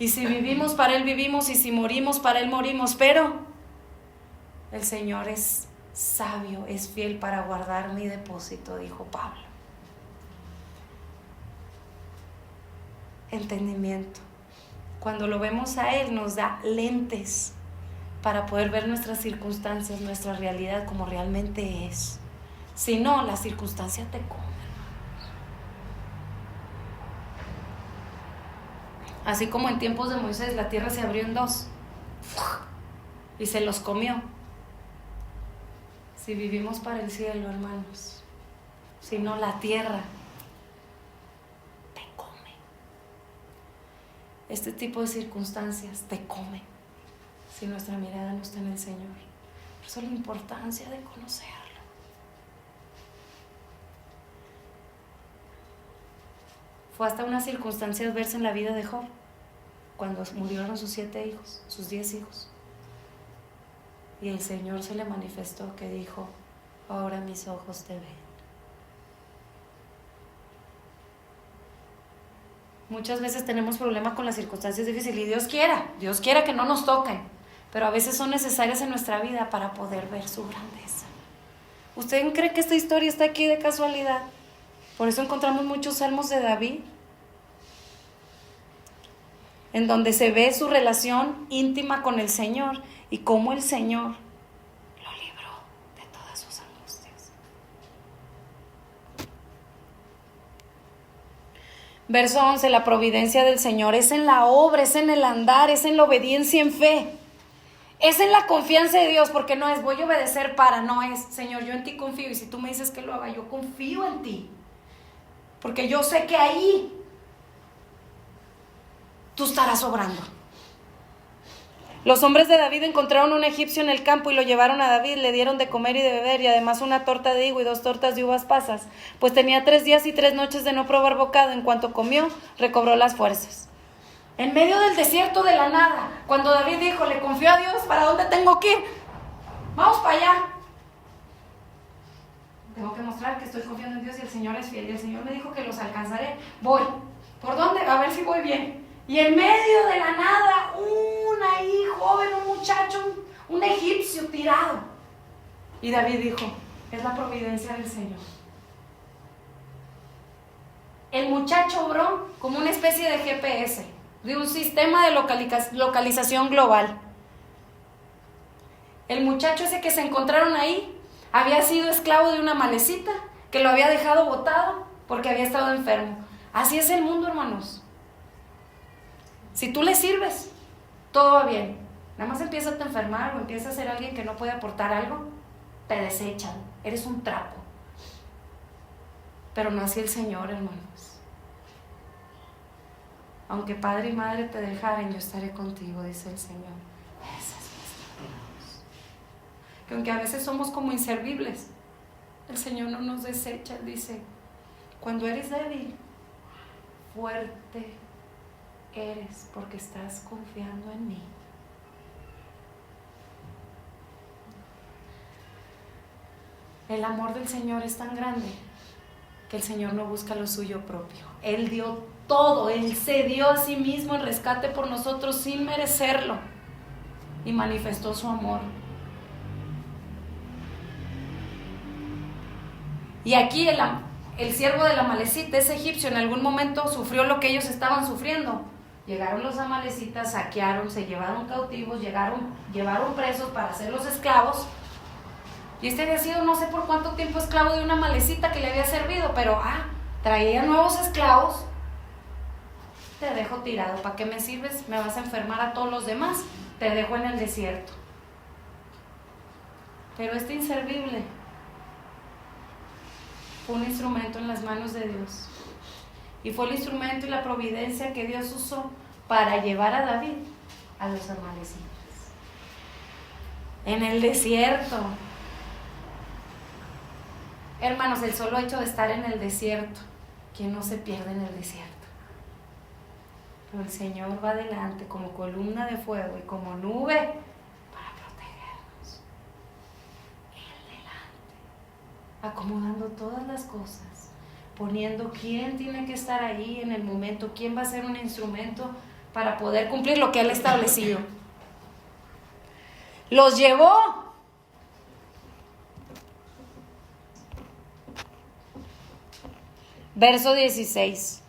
Y si vivimos, para Él vivimos, y si morimos, para Él morimos, pero el Señor es sabio, es fiel para guardar mi depósito, dijo Pablo. Entendimiento. Cuando lo vemos a Él, nos da lentes para poder ver nuestras circunstancias, nuestra realidad como realmente es. Si no, la circunstancia te come. Así como en tiempos de Moisés la tierra se abrió en dos y se los comió. Si vivimos para el cielo, hermanos, si no, la tierra te come. Este tipo de circunstancias te comen si nuestra mirada no está en el Señor. Por eso la importancia de conocerlo. Fue hasta una circunstancia adversa en la vida de Job, cuando murieron sus 7 hijos, sus 10 hijos. Y el Señor se le manifestó, que dijo: ahora mis ojos te ven. Muchas veces tenemos problemas con las circunstancias difíciles, y Dios quiera que no nos toquen, pero a veces son necesarias en nuestra vida para poder ver su grandeza. ¿Usted cree que esta historia está aquí de casualidad? Por eso encontramos muchos salmos de David, en donde se ve su relación íntima con el Señor y cómo el Señor lo libró de todas sus angustias. Verso 11, la providencia del Señor es en la obra, es en el andar, es en la obediencia en fe. Es en la confianza de Dios, porque no es voy a obedecer no es Señor, yo en ti confío, y si tú me dices que lo haga, yo confío en ti. Porque yo sé que ahí tú estarás obrando. Los hombres de David encontraron un egipcio en el campo y lo llevaron a David, le dieron de comer y de beber, y además una torta de higo y 2 tortas de uvas pasas, pues tenía 3 días y 3 noches de no probar bocado. En cuanto comió, recobró las fuerzas. En medio del desierto, de la nada, cuando David dijo, le confió a Dios, ¿para dónde tengo que ir? Vamos para allá. Tengo que mostrar que estoy confiando en Dios y el Señor es fiel. Y el Señor me dijo que los alcanzaré. Voy. ¿Por dónde? A ver si voy bien. Y en medio de la nada, ahí joven, un muchacho, un egipcio tirado. Y David dijo, es la providencia del Señor. El muchacho obró como una especie de GPS, de un sistema de localización global. El muchacho ese que se encontraron ahí había sido esclavo de una malecita que lo había dejado botado porque había estado enfermo. Así es el mundo, hermanos. Si tú le sirves, todo va bien. Nada más empiezas a enfermar o empiezas a ser alguien que no puede aportar algo, te desechan. Eres un trapo. Pero no así el Señor, hermanos. Aunque padre y madre te dejaren, yo estaré contigo, dice el Señor. Esa es nuestra Dios. Que aunque a veces somos como inservibles, el Señor no nos desecha. Él dice, cuando eres débil, fuerte eres porque estás confiando en mí. El amor del Señor es tan grande que el Señor no busca lo suyo propio. Él dio todo, Él se dio a sí mismo en rescate por nosotros sin merecerlo y manifestó su amor. Y aquí el siervo del amalecita, ese egipcio, en algún momento sufrió lo que ellos estaban sufriendo. Llegaron los amalecitas, saquearon, se llevaron cautivos, llevaron presos para hacerlos esclavos. Y este había sido no sé por cuánto tiempo esclavo de una amalecita que le había servido, pero traía nuevos esclavos. Te dejo tirado, ¿para qué me sirves? Me vas a enfermar a todos los demás, te dejo en el desierto. Pero este inservible fue un instrumento en las manos de Dios. Y fue el instrumento y la providencia que Dios usó para llevar a David a los amalecitas. En el desierto. Hermanos, el solo hecho de estar en el desierto, ¿quién no se pierde en el desierto? Pero el Señor va adelante como columna de fuego y como nube para protegernos. Él delante, acomodando todas las cosas, poniendo quién tiene que estar ahí en el momento, quién va a ser un instrumento para poder cumplir lo que Él ha establecido. Los llevó. Verso 16.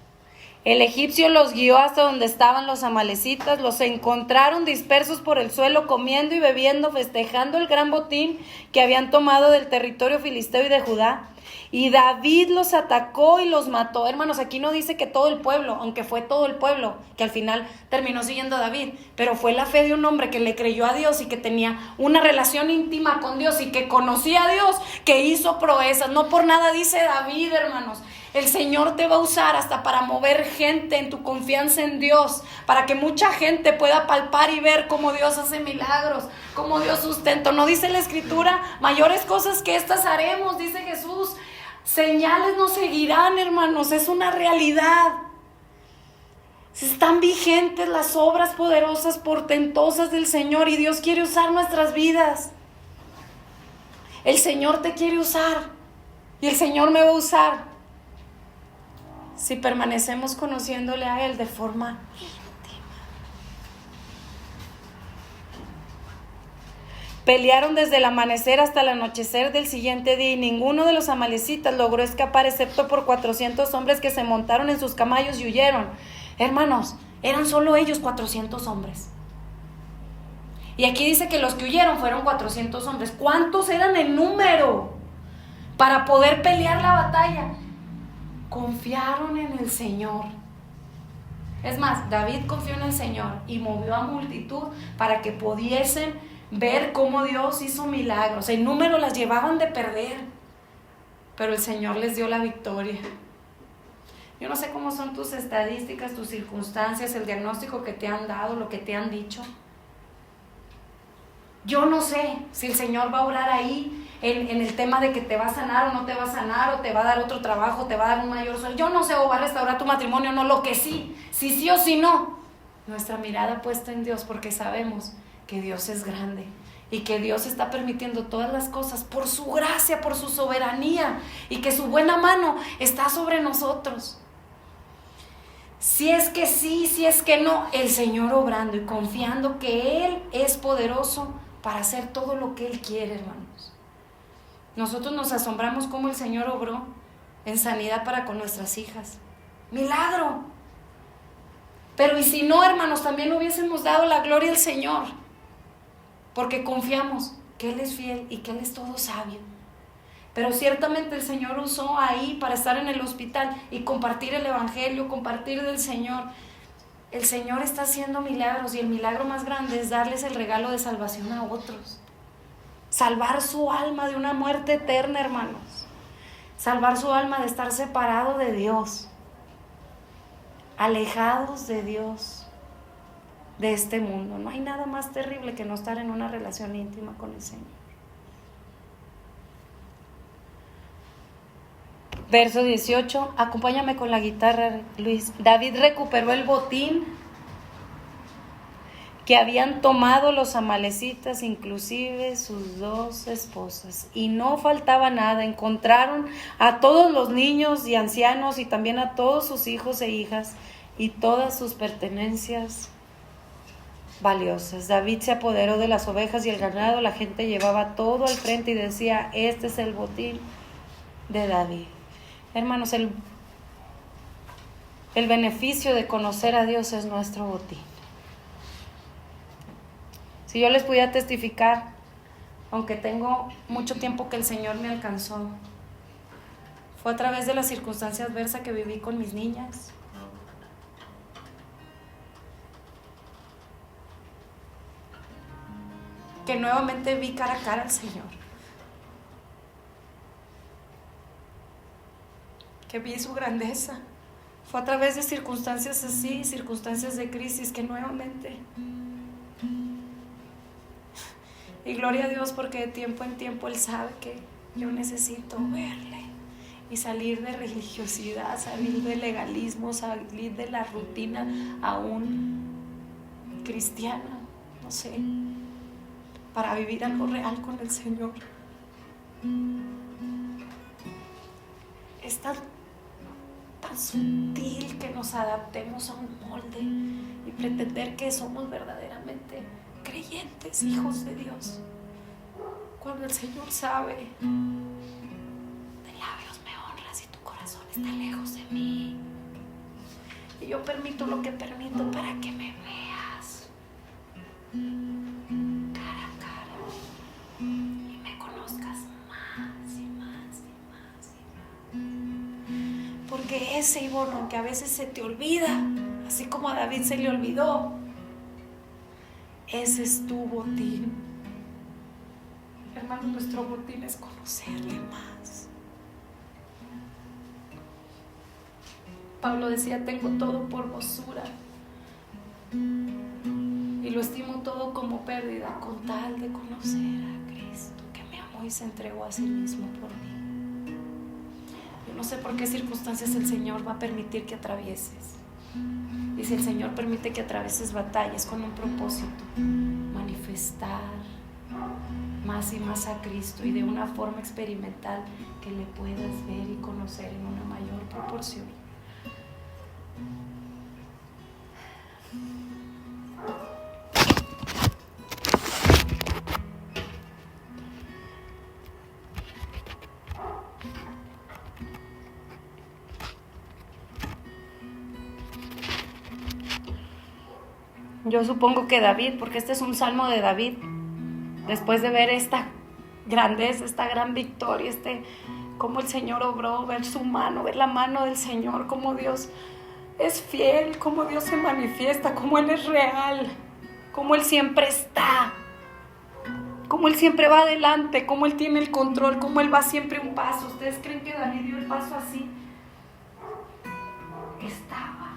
El egipcio los guió hasta donde estaban los amalecitas, los encontraron dispersos por el suelo, comiendo y bebiendo, festejando el gran botín que habían tomado del territorio filisteo y de Judá. Y David los atacó y los mató. Hermanos, aquí no dice que todo el pueblo, aunque fue todo el pueblo, que al final terminó siguiendo a David, pero fue la fe de un hombre que le creyó a Dios y que tenía una relación íntima con Dios y que conocía a Dios, que hizo proezas. No por nada dice David, hermanos, el Señor te va a usar hasta para mover gente en tu confianza en Dios, para que mucha gente pueda palpar y ver cómo Dios hace milagros, cómo Dios sustenta. No dice la Escritura, mayores cosas que estas haremos, dice Jesús. Señales nos seguirán, hermanos, es una realidad. Están vigentes las obras poderosas, portentosas del Señor, y Dios quiere usar nuestras vidas. El Señor te quiere usar y el Señor me va a usar si permanecemos conociéndole a Él de forma íntima. Pelearon desde el amanecer hasta el anochecer del siguiente día, y ninguno de los amalecitas logró escapar excepto por 400 hombres que se montaron en sus caballos y huyeron. Hermanos, eran solo ellos 400 hombres. Y aquí dice que los que huyeron fueron 400 hombres. ¿Cuántos eran en número para poder pelear la batalla? Confiaron en el Señor. Es más, David confió en el Señor y movió a multitud para que pudiesen ver cómo Dios hizo milagros. En número las llevaban de perder, pero el Señor les dio la victoria. Yo no sé cómo son tus estadísticas, tus circunstancias, el diagnóstico que te han dado, lo que te han dicho. Yo no sé si el Señor va a obrar ahí en el tema de que te va a sanar o no te va a sanar, o te va a dar otro trabajo, te va a dar un mayor sueldo. Yo no sé, o va a restaurar tu matrimonio, no, lo que sí, si sí o si no. Nuestra mirada puesta en Dios, porque sabemos que Dios es grande y que Dios está permitiendo todas las cosas por su gracia, por su soberanía, y que su buena mano está sobre nosotros. Si es que sí, si es que no, el Señor obrando y confiando que Él es poderoso para hacer todo lo que Él quiere, hermanos. Nosotros nos asombramos cómo el Señor obró en sanidad para con nuestras hijas. ¡Milagro! Pero y si no, hermanos, también hubiésemos dado la gloria al Señor, porque confiamos que Él es fiel y que Él es todo sabio. Pero ciertamente el Señor usó ahí para estar en el hospital y compartir el evangelio, compartir del Señor. El Señor está haciendo milagros, y el milagro más grande es darles el regalo de salvación a otros. Salvar su alma de una muerte eterna, hermanos. Salvar su alma de estar separado de Dios, alejados de Dios, de este mundo. No hay nada más terrible que no estar en una relación íntima con el Señor. Verso 18, acompáñame con la guitarra, Luis. David recuperó el botín que habían tomado los amalecitas, inclusive sus 2 esposas, y no faltaba nada. Encontraron a todos los niños y ancianos y también a todos sus hijos e hijas y todas sus pertenencias valiosas. David se apoderó de las ovejas y el ganado. La gente llevaba todo al frente y decía: este es el botín de David. Hermanos, el beneficio de conocer a Dios es nuestro botín. Si yo les pudiera testificar, aunque tengo mucho tiempo que el Señor me alcanzó, fue a través de las circunstancias adversas que viví con mis niñas. Que nuevamente vi cara a cara al Señor. Que vi su grandeza. Fue a través de circunstancias así, circunstancias de crisis, que nuevamente... Y gloria a Dios, porque de tiempo en tiempo Él sabe que yo necesito verle y salir de religiosidad, salir de legalismo, salir de la rutina aún cristiana, no sé, para vivir algo real con el Señor. Es tan sutil que nos adaptemos a un molde y pretender que somos verdaderamente creyentes, hijos de Dios, cuando el Señor sabe: de labios me honras y tu corazón está lejos de mí, y yo permito lo que permito para que me veas cara a cara y me conozcas más y más y más y más, porque ese Ivonne, que a veces se te olvida, así como a David se le olvidó, ese es tu botín. Hermano, nuestro botín es conocerle más. Pablo decía: tengo todo por basura y lo estimo todo como pérdida con tal de conocer a Cristo, que me amó y se entregó a sí mismo por mí. Yo no sé por qué circunstancias el Señor va a permitir que atravieses. Y si el Señor permite que atravieses batallas, con un propósito: manifestar más y más a Cristo, y de una forma experimental que le puedas ver y conocer en una mayor proporción. Yo supongo que David, porque este es un salmo de David, después de ver esta grandeza, esta gran victoria, cómo el Señor obró, ver su mano, ver la mano del Señor, cómo Dios es fiel, cómo Dios se manifiesta, cómo Él es real, cómo Él siempre está, cómo Él siempre va adelante, cómo Él tiene el control, cómo Él va siempre un paso. ¿Ustedes creen que David dio el paso así? Estaba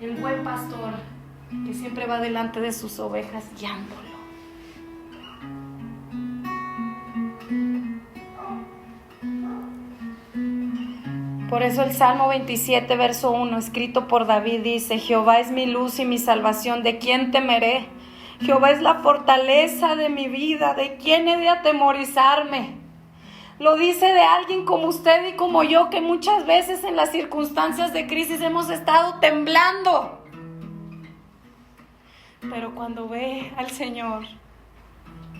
el buen pastor que siempre va delante de sus ovejas, guiándolo. Por eso el Salmo 27, verso 1, escrito por David, dice: Jehová es mi luz y mi salvación, ¿de quién temeré? Jehová es la fortaleza de mi vida, ¿de quién he de atemorizarme? Lo dice de alguien como usted y como yo, que muchas veces en las circunstancias de crisis hemos estado temblando. Pero cuando ve al Señor,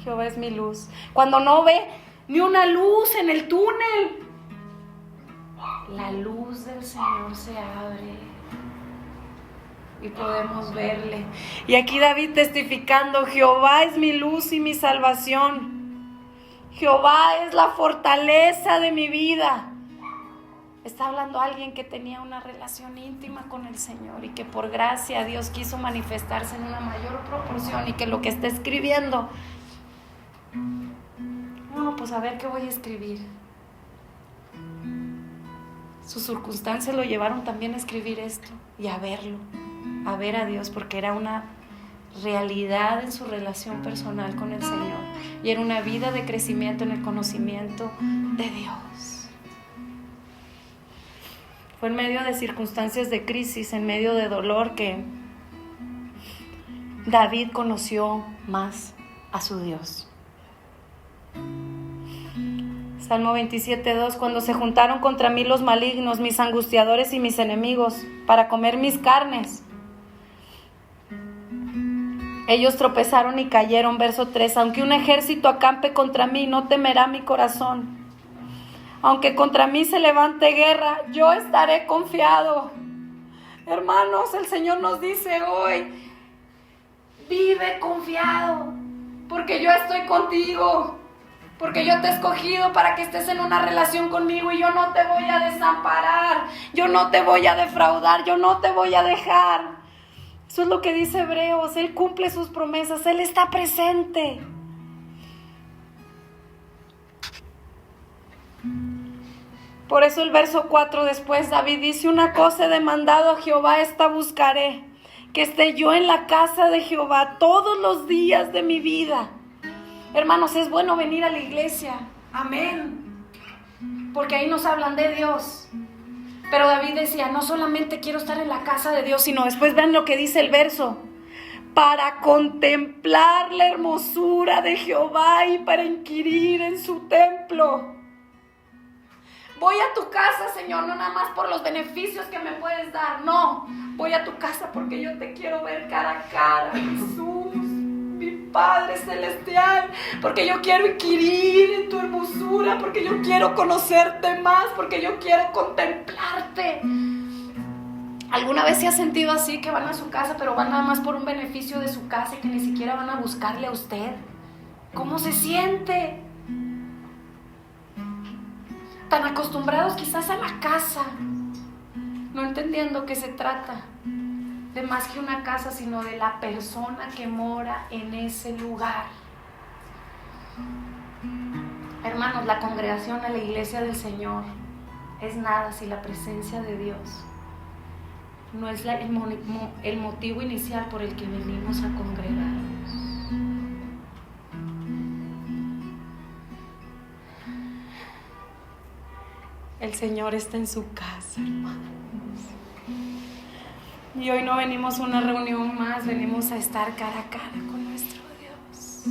Jehová es mi luz. Cuando no ve ni una luz en el túnel, la luz del Señor se abre y podemos verle. Y aquí David testificando: Jehová es mi luz y mi salvación. Jehová es la fortaleza de mi vida. Está hablando alguien que tenía una relación íntima con el Señor y que por gracia Dios quiso manifestarse en una mayor proporción, y que lo que está escribiendo, no, pues a ver qué voy a escribir. Sus circunstancias lo llevaron también a escribir esto y a verlo, a ver a Dios, porque era una realidad en su relación personal con el Señor, y era una vida de crecimiento en el conocimiento de Dios. Fue en medio de circunstancias de crisis, en medio de dolor, que David conoció más a su Dios. Salmo 27:2: cuando se juntaron contra mí los malignos, mis angustiadores y mis enemigos, para comer mis carnes, ellos tropezaron y cayeron. Verso 3: aunque un ejército acampe contra mí, no temerá mi corazón. Aunque contra mí se levante guerra, yo estaré confiado. Hermanos, el Señor nos dice hoy: vive confiado, porque yo estoy contigo, porque yo te he escogido para que estés en una relación conmigo y yo no te voy a desamparar, yo no te voy a defraudar, yo no te voy a dejar. Eso es lo que dice Hebreos. Él cumple sus promesas, Él está presente. Por eso el verso 4 después, David dice: una cosa he demandado a Jehová, esta buscaré, que esté yo en la casa de Jehová todos los días de mi vida. Hermanos, es bueno venir a la iglesia, amén, porque ahí nos hablan de Dios. Pero David decía: no solamente quiero estar en la casa de Dios, sino después vean lo que dice el verso: para contemplar la hermosura de Jehová y para inquirir en su templo. Voy a tu casa, Señor, no nada más por los beneficios que me puedes dar, no, voy a tu casa porque yo te quiero ver cara a cara, Jesús, mi Padre Celestial, porque yo quiero inquirir en tu hermosura, porque yo quiero conocerte más, porque yo quiero contemplarte. ¿Alguna vez se ha sentido así, que van a su casa, pero van nada más por un beneficio de su casa y que ni siquiera van a buscarle a usted? ¿Cómo se siente? Tan acostumbrados quizás a la casa, no entendiendo que se trata de más que una casa, sino de la persona que mora en ese lugar. Hermanos, la congregación a la iglesia del Señor es nada si la presencia de Dios no es el motivo inicial por el que venimos a congregarnos. El Señor está en su casa, hermanos. Y hoy no venimos a una reunión más, venimos a estar cara a cara con nuestro Dios.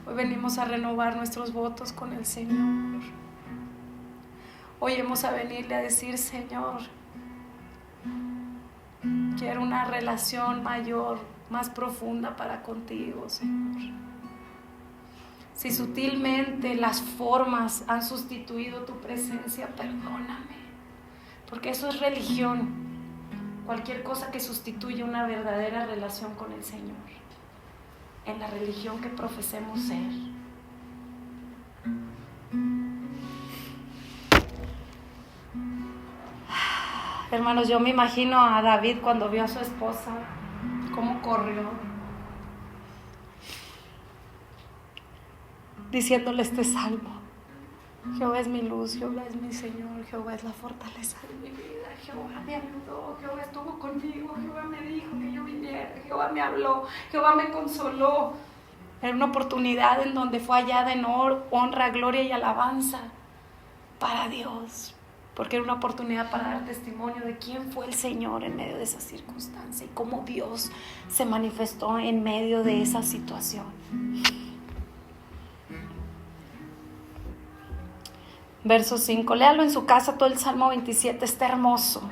Hoy venimos a renovar nuestros votos con el Señor. Hoy hemos a venirle a decir: Señor, quiero una relación mayor, más profunda para contigo, Señor. Si sutilmente las formas han sustituido tu presencia, perdóname, porque eso es religión. Cualquier cosa que sustituya una verdadera relación con el Señor, en la religión que profesemos ser. Hermanos, yo me imagino a David cuando vio a su esposa, cómo corrió, diciéndole este salmo: Jehová es mi luz, Jehová es mi Señor, Jehová es la fortaleza de mi vida, Jehová me ayudó, Jehová estuvo conmigo, Jehová me dijo que yo viniera, Jehová me habló, Jehová me consoló. Era una oportunidad en donde fue hallada en honra, gloria y alabanza para Dios, porque era una oportunidad para dar testimonio de quién fue el Señor en medio de esa circunstancia y cómo Dios se manifestó en medio de esa situación. Verso 5, léalo en su casa, todo el Salmo 27, está hermoso.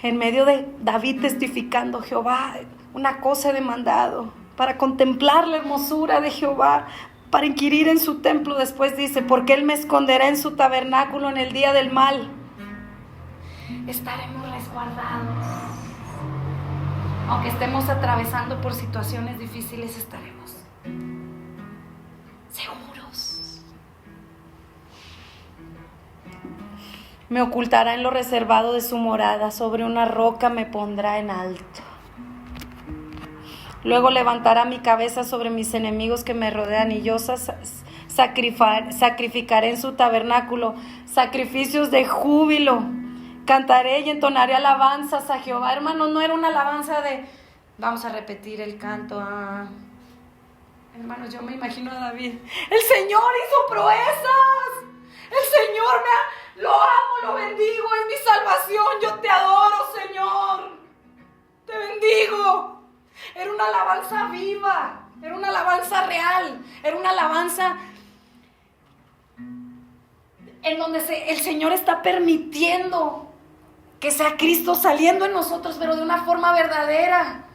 En medio de David testificando: Jehová, una cosa he demandado, para contemplar la hermosura de Jehová, para inquirir en su templo. Después dice: porque Él me esconderá en su tabernáculo en el día del mal. Estaremos resguardados. Aunque estemos atravesando por situaciones difíciles, estaremos seguros. Me ocultará en lo reservado de su morada, sobre una roca me pondrá en alto. Luego levantará mi cabeza sobre mis enemigos que me rodean, y yo sacrificaré en su tabernáculo sacrificios de júbilo. Cantaré y entonaré alabanzas a Jehová. Hermanos, no era una alabanza de vamos a repetir el canto. Hermanos, yo me imagino a David: el Señor hizo proezas, el Señor lo amo, lo bendigo, es mi salvación, yo te adoro, Señor. una alabanza viva, era una alabanza real, era una alabanza en donde el Señor está permitiendo que sea Cristo saliendo en nosotros, pero de una forma verdadera.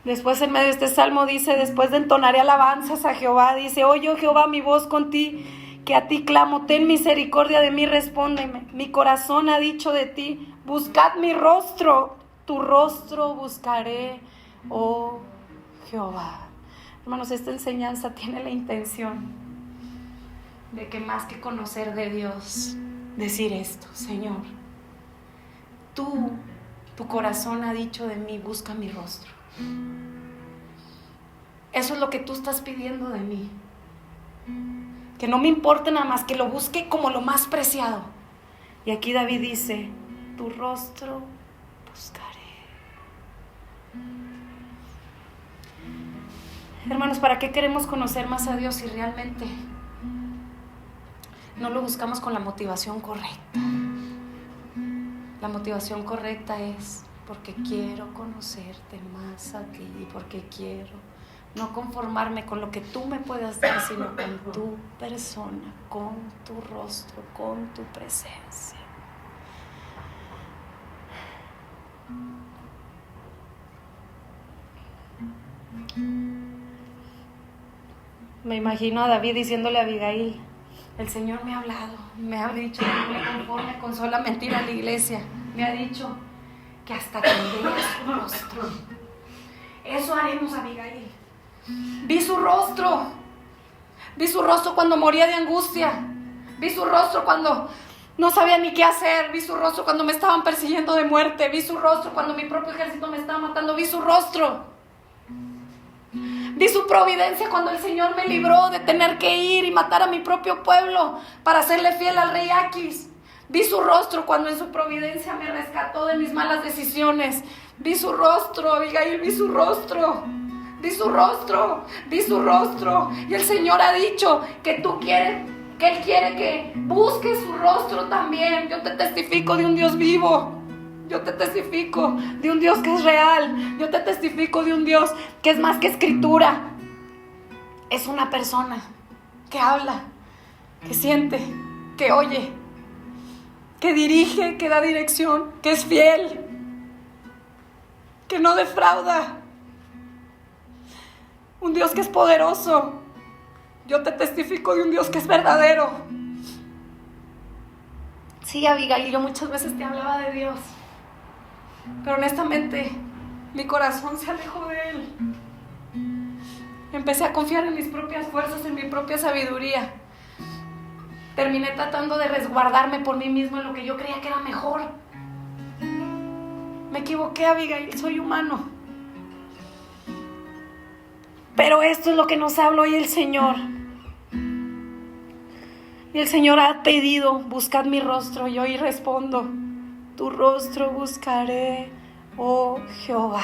Después en medio de este salmo dice, después de entonaré alabanzas a Jehová, dice, oye, oh Jehová, mi voz con ti, que a ti clamo, ten misericordia de mí, respóndeme. Mi corazón ha dicho de ti, buscad mi rostro, tu rostro buscaré, oh Jehová. Hermanos, esta enseñanza tiene la intención de que más que conocer de Dios, decir esto, Señor, tu corazón ha dicho de mí, busca mi rostro. Eso es lo que tú estás pidiendo de mí. Que no me importe nada más, que lo busque como lo más preciado. Y aquí David dice, tu rostro buscaré. Hermanos, ¿para qué queremos conocer más a Dios si realmente no lo buscamos con la motivación correcta? La motivación correcta es porque quiero conocerte más a ti y porque quiero no conformarme con lo que tú me puedas dar, sino con tu persona, con tu rostro, con tu presencia. Me imagino a David diciéndole a Abigail, el Señor me ha hablado, me ha dicho que no me conforme con solamente ir a la iglesia, me ha dicho que hasta que vea su rostro. Eso haremos, Abigail. Vi su rostro cuando moría de angustia, vi su rostro cuando no sabía ni qué hacer, vi su rostro cuando me estaban persiguiendo de muerte, vi su rostro cuando mi propio ejército me estaba matando, vi su rostro. Vi su providencia cuando el Señor me libró de tener que ir y matar a mi propio pueblo para serle fiel al rey Aquis. Vi su rostro cuando en su providencia me rescató de mis malas decisiones. Vi su rostro, Abigail, vi su rostro. Vi su rostro, vi su rostro. Y el Señor ha dicho que Él quiere que busques su rostro también. Yo te testifico de un Dios vivo. Yo te testifico de un Dios que es real. Yo te testifico de un Dios que es más que escritura. Es una persona que habla, que siente, que oye, que dirige, que da dirección, que es fiel, que no defrauda. Un Dios que es poderoso. Yo te testifico de un Dios que es verdadero. Sí, Abigail, yo muchas veces te hablaba de Dios, pero honestamente mi corazón se alejó de Él. Empecé a confiar en mis propias fuerzas, en mi propia sabiduría. Terminé tratando de resguardarme por mí mismo en lo que yo creía que era mejor. Me equivoqué, Abigail, soy humano. Pero esto es lo que nos habla hoy el Señor. Y el Señor ha pedido, buscad mi rostro. Y hoy respondo, tu rostro buscaré, oh Jehová.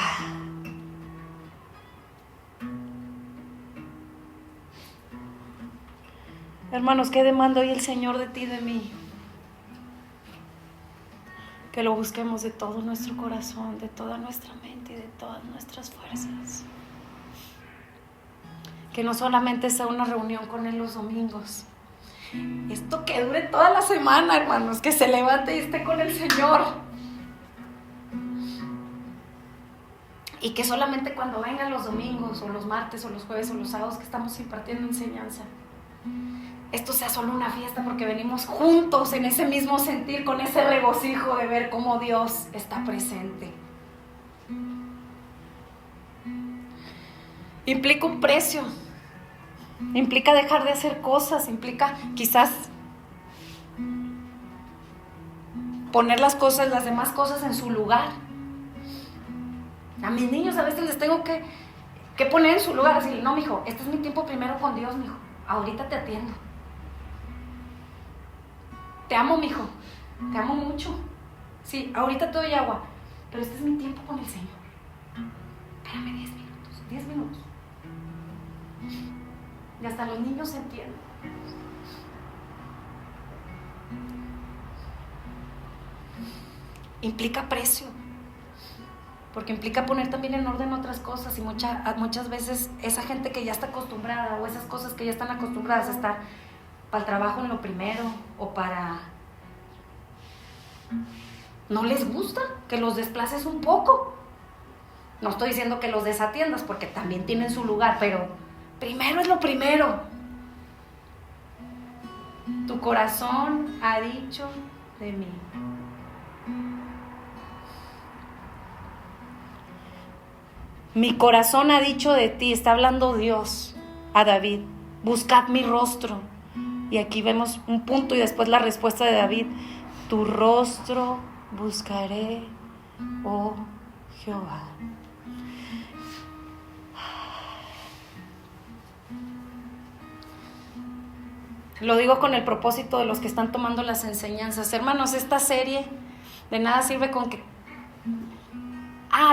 Hermanos, ¿qué demanda hoy el Señor de ti y de mí? Que lo busquemos de todo nuestro corazón, de toda nuestra mente y de todas nuestras fuerzas. Que no solamente sea una reunión con Él los domingos. Esto que dure toda la semana, hermanos. Que se levante y esté con el Señor. Y que solamente cuando vengan los domingos, o los martes, o los jueves, o los sábados que estamos impartiendo enseñanza, esto sea solo una fiesta porque venimos juntos en ese mismo sentir, con ese regocijo de ver cómo Dios está presente. Implica un precio. Implica dejar de hacer cosas, implica quizás poner las demás cosas en su lugar. A mis niños a veces les tengo que poner en su lugar, así, no, mijo, este es mi tiempo primero con Dios, mijo, ahorita te atiendo. Te amo, mijo, te amo mucho. Sí, ahorita te doy agua, pero este es mi tiempo con el Señor. Espérame 10 minutos. Y hasta los niños entienden. Implica precio, porque implica poner también en orden otras cosas, y muchas veces esa gente que ya está acostumbrada, o esas cosas que ya están acostumbradas a estar para el trabajo en lo primero, o para... no les gusta que los desplaces un poco. No estoy diciendo que los desatiendas, porque también tienen su lugar, pero primero es lo primero. Tu corazón ha dicho de mí. Mi corazón ha dicho de ti, está hablando Dios a David, buscad mi rostro. Y aquí vemos un punto y después la respuesta de David: tu rostro buscaré, oh Jehová. Lo digo con el propósito de los que están tomando las enseñanzas. Hermanos, esta serie de nada sirve con que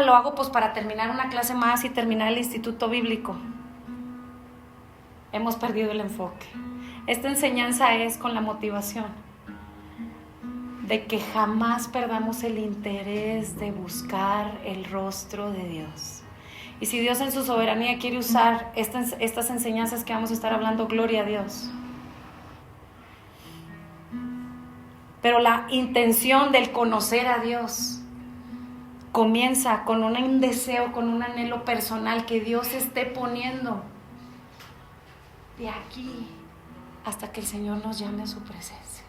lo hago pues para terminar una clase más y terminar el instituto bíblico. Hemos perdido el enfoque. Esta enseñanza es con la motivación de que jamás perdamos el interés de buscar el rostro de Dios. Y si Dios en su soberanía quiere usar estas enseñanzas que vamos a estar hablando, gloria a Dios. Pero la intención del conocer a Dios comienza con un deseo, con un anhelo personal que Dios esté poniendo de aquí hasta que el Señor nos llame a su presencia.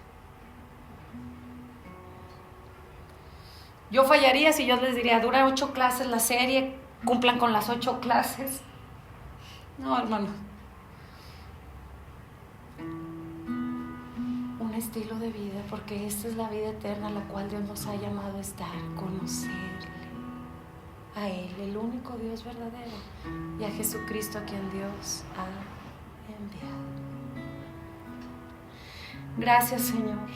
Yo fallaría si yo les diría: dura 8 clases la serie, cumplan con las 8 clases. No, hermano. Un estilo de vida, porque esta es la vida eterna a la cual Dios nos ha llamado a estar, conocerle a Él, el único Dios verdadero, y a Jesucristo, a quien Dios ha enviado. Gracias, Señor.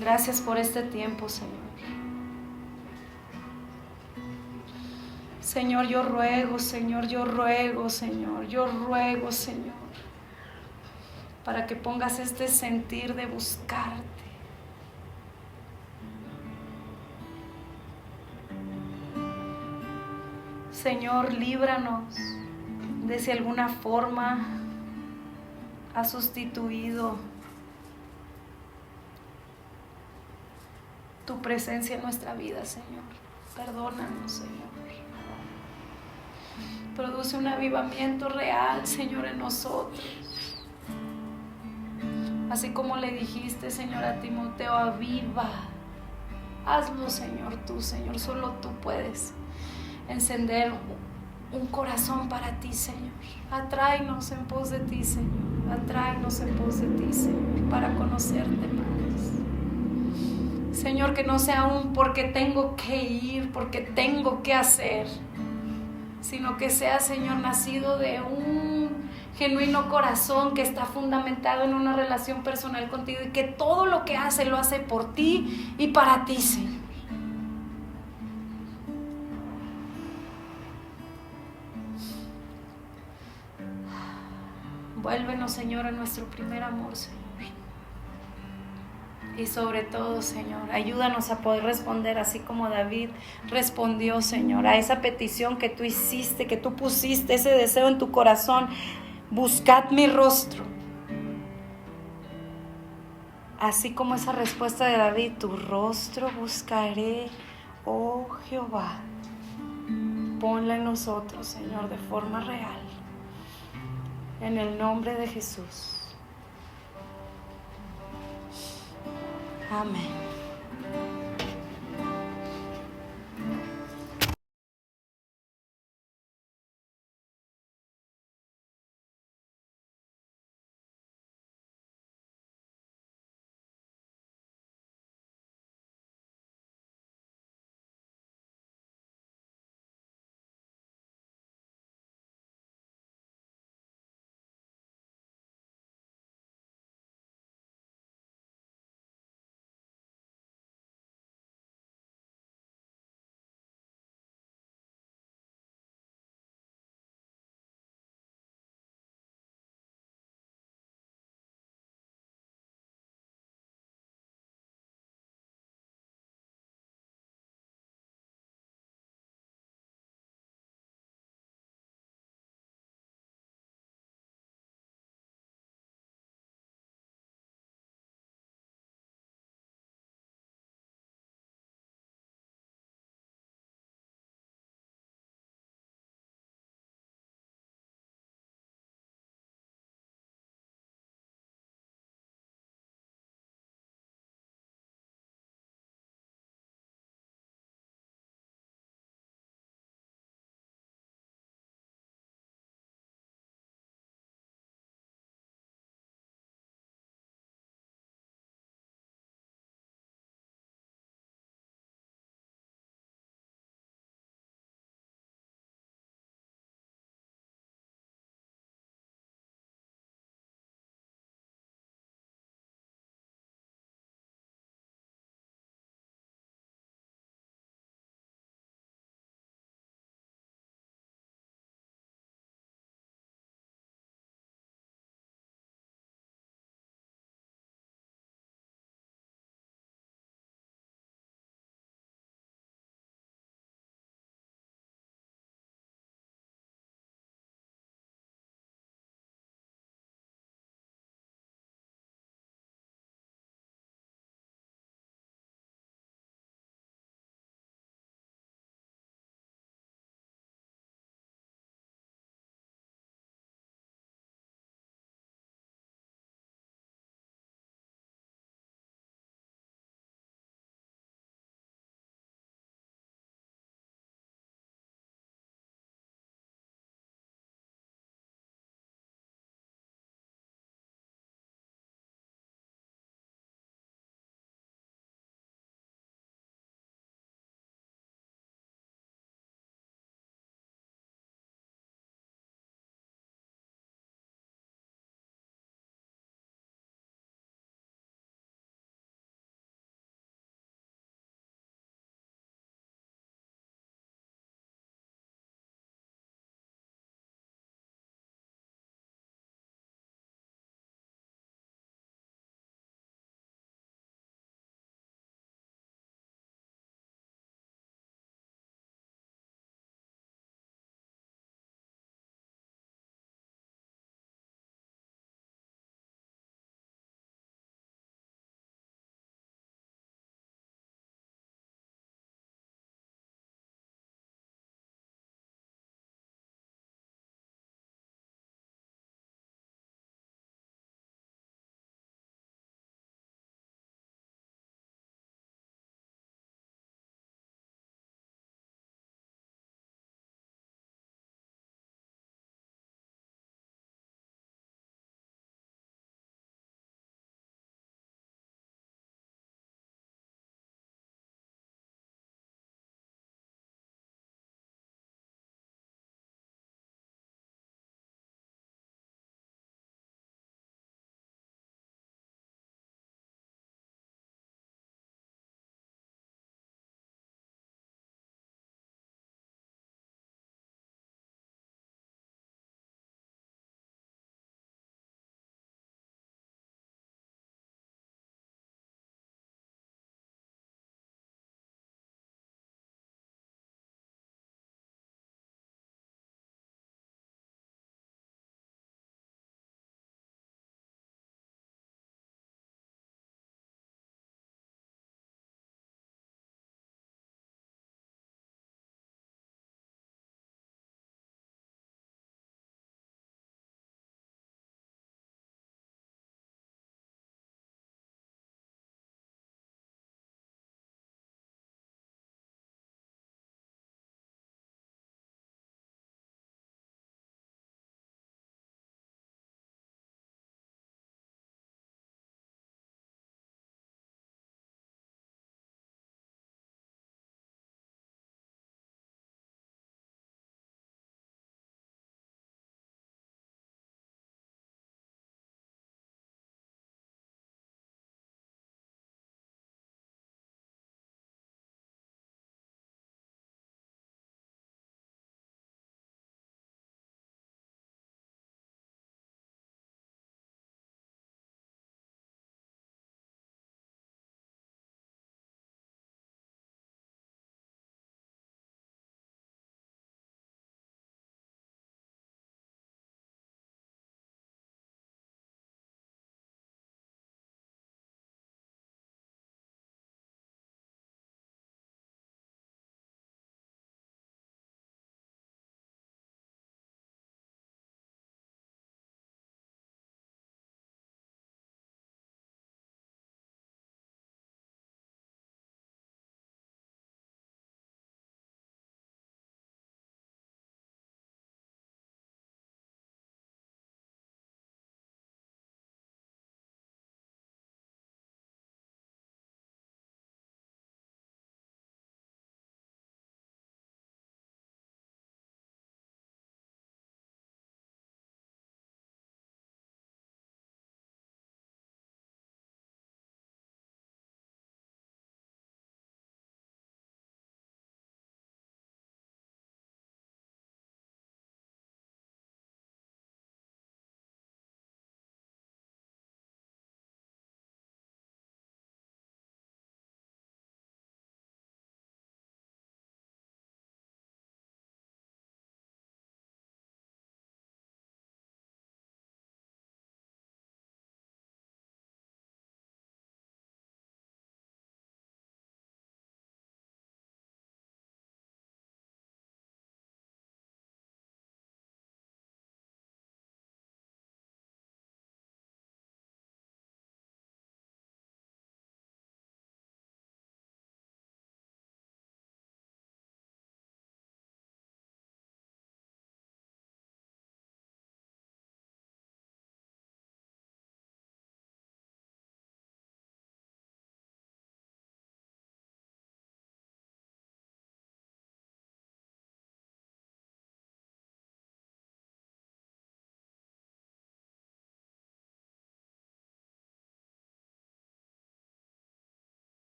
Gracias por este tiempo, Señor. Señor, yo ruego, Señor, para que pongas este sentir de buscarte. Señor, líbranos de si alguna forma ha sustituido tu presencia en nuestra vida, Señor. Perdónanos, Señor. Produce un avivamiento real, Señor, en nosotros. Así como le dijiste, Señor, a Timoteo: aviva. Hazlo, Señor, tú, Señor. Solo tú puedes encender un corazón para ti, Señor. Atráenos en pos de ti, Señor. Atráenos en pos de ti, Señor, para conocerte más. Señor, que no sea un porque tengo que ir, porque tengo que hacer, sino que sea, Señor, nacido de un genuino corazón que está fundamentado en una relación personal contigo, y que todo lo que hace lo hace por ti y para ti, Señor. Vuélvenos, Señor, a nuestro primer amor, Señor. Y sobre todo, Señor, ayúdanos a poder responder así como David respondió, Señor, a esa petición que tú hiciste, que tú pusiste ese deseo en tu corazón: buscad mi rostro. Así como esa respuesta de David: tu rostro buscaré, oh Jehová. Ponla en nosotros, Señor, de forma real. En el nombre de Jesús. Amén.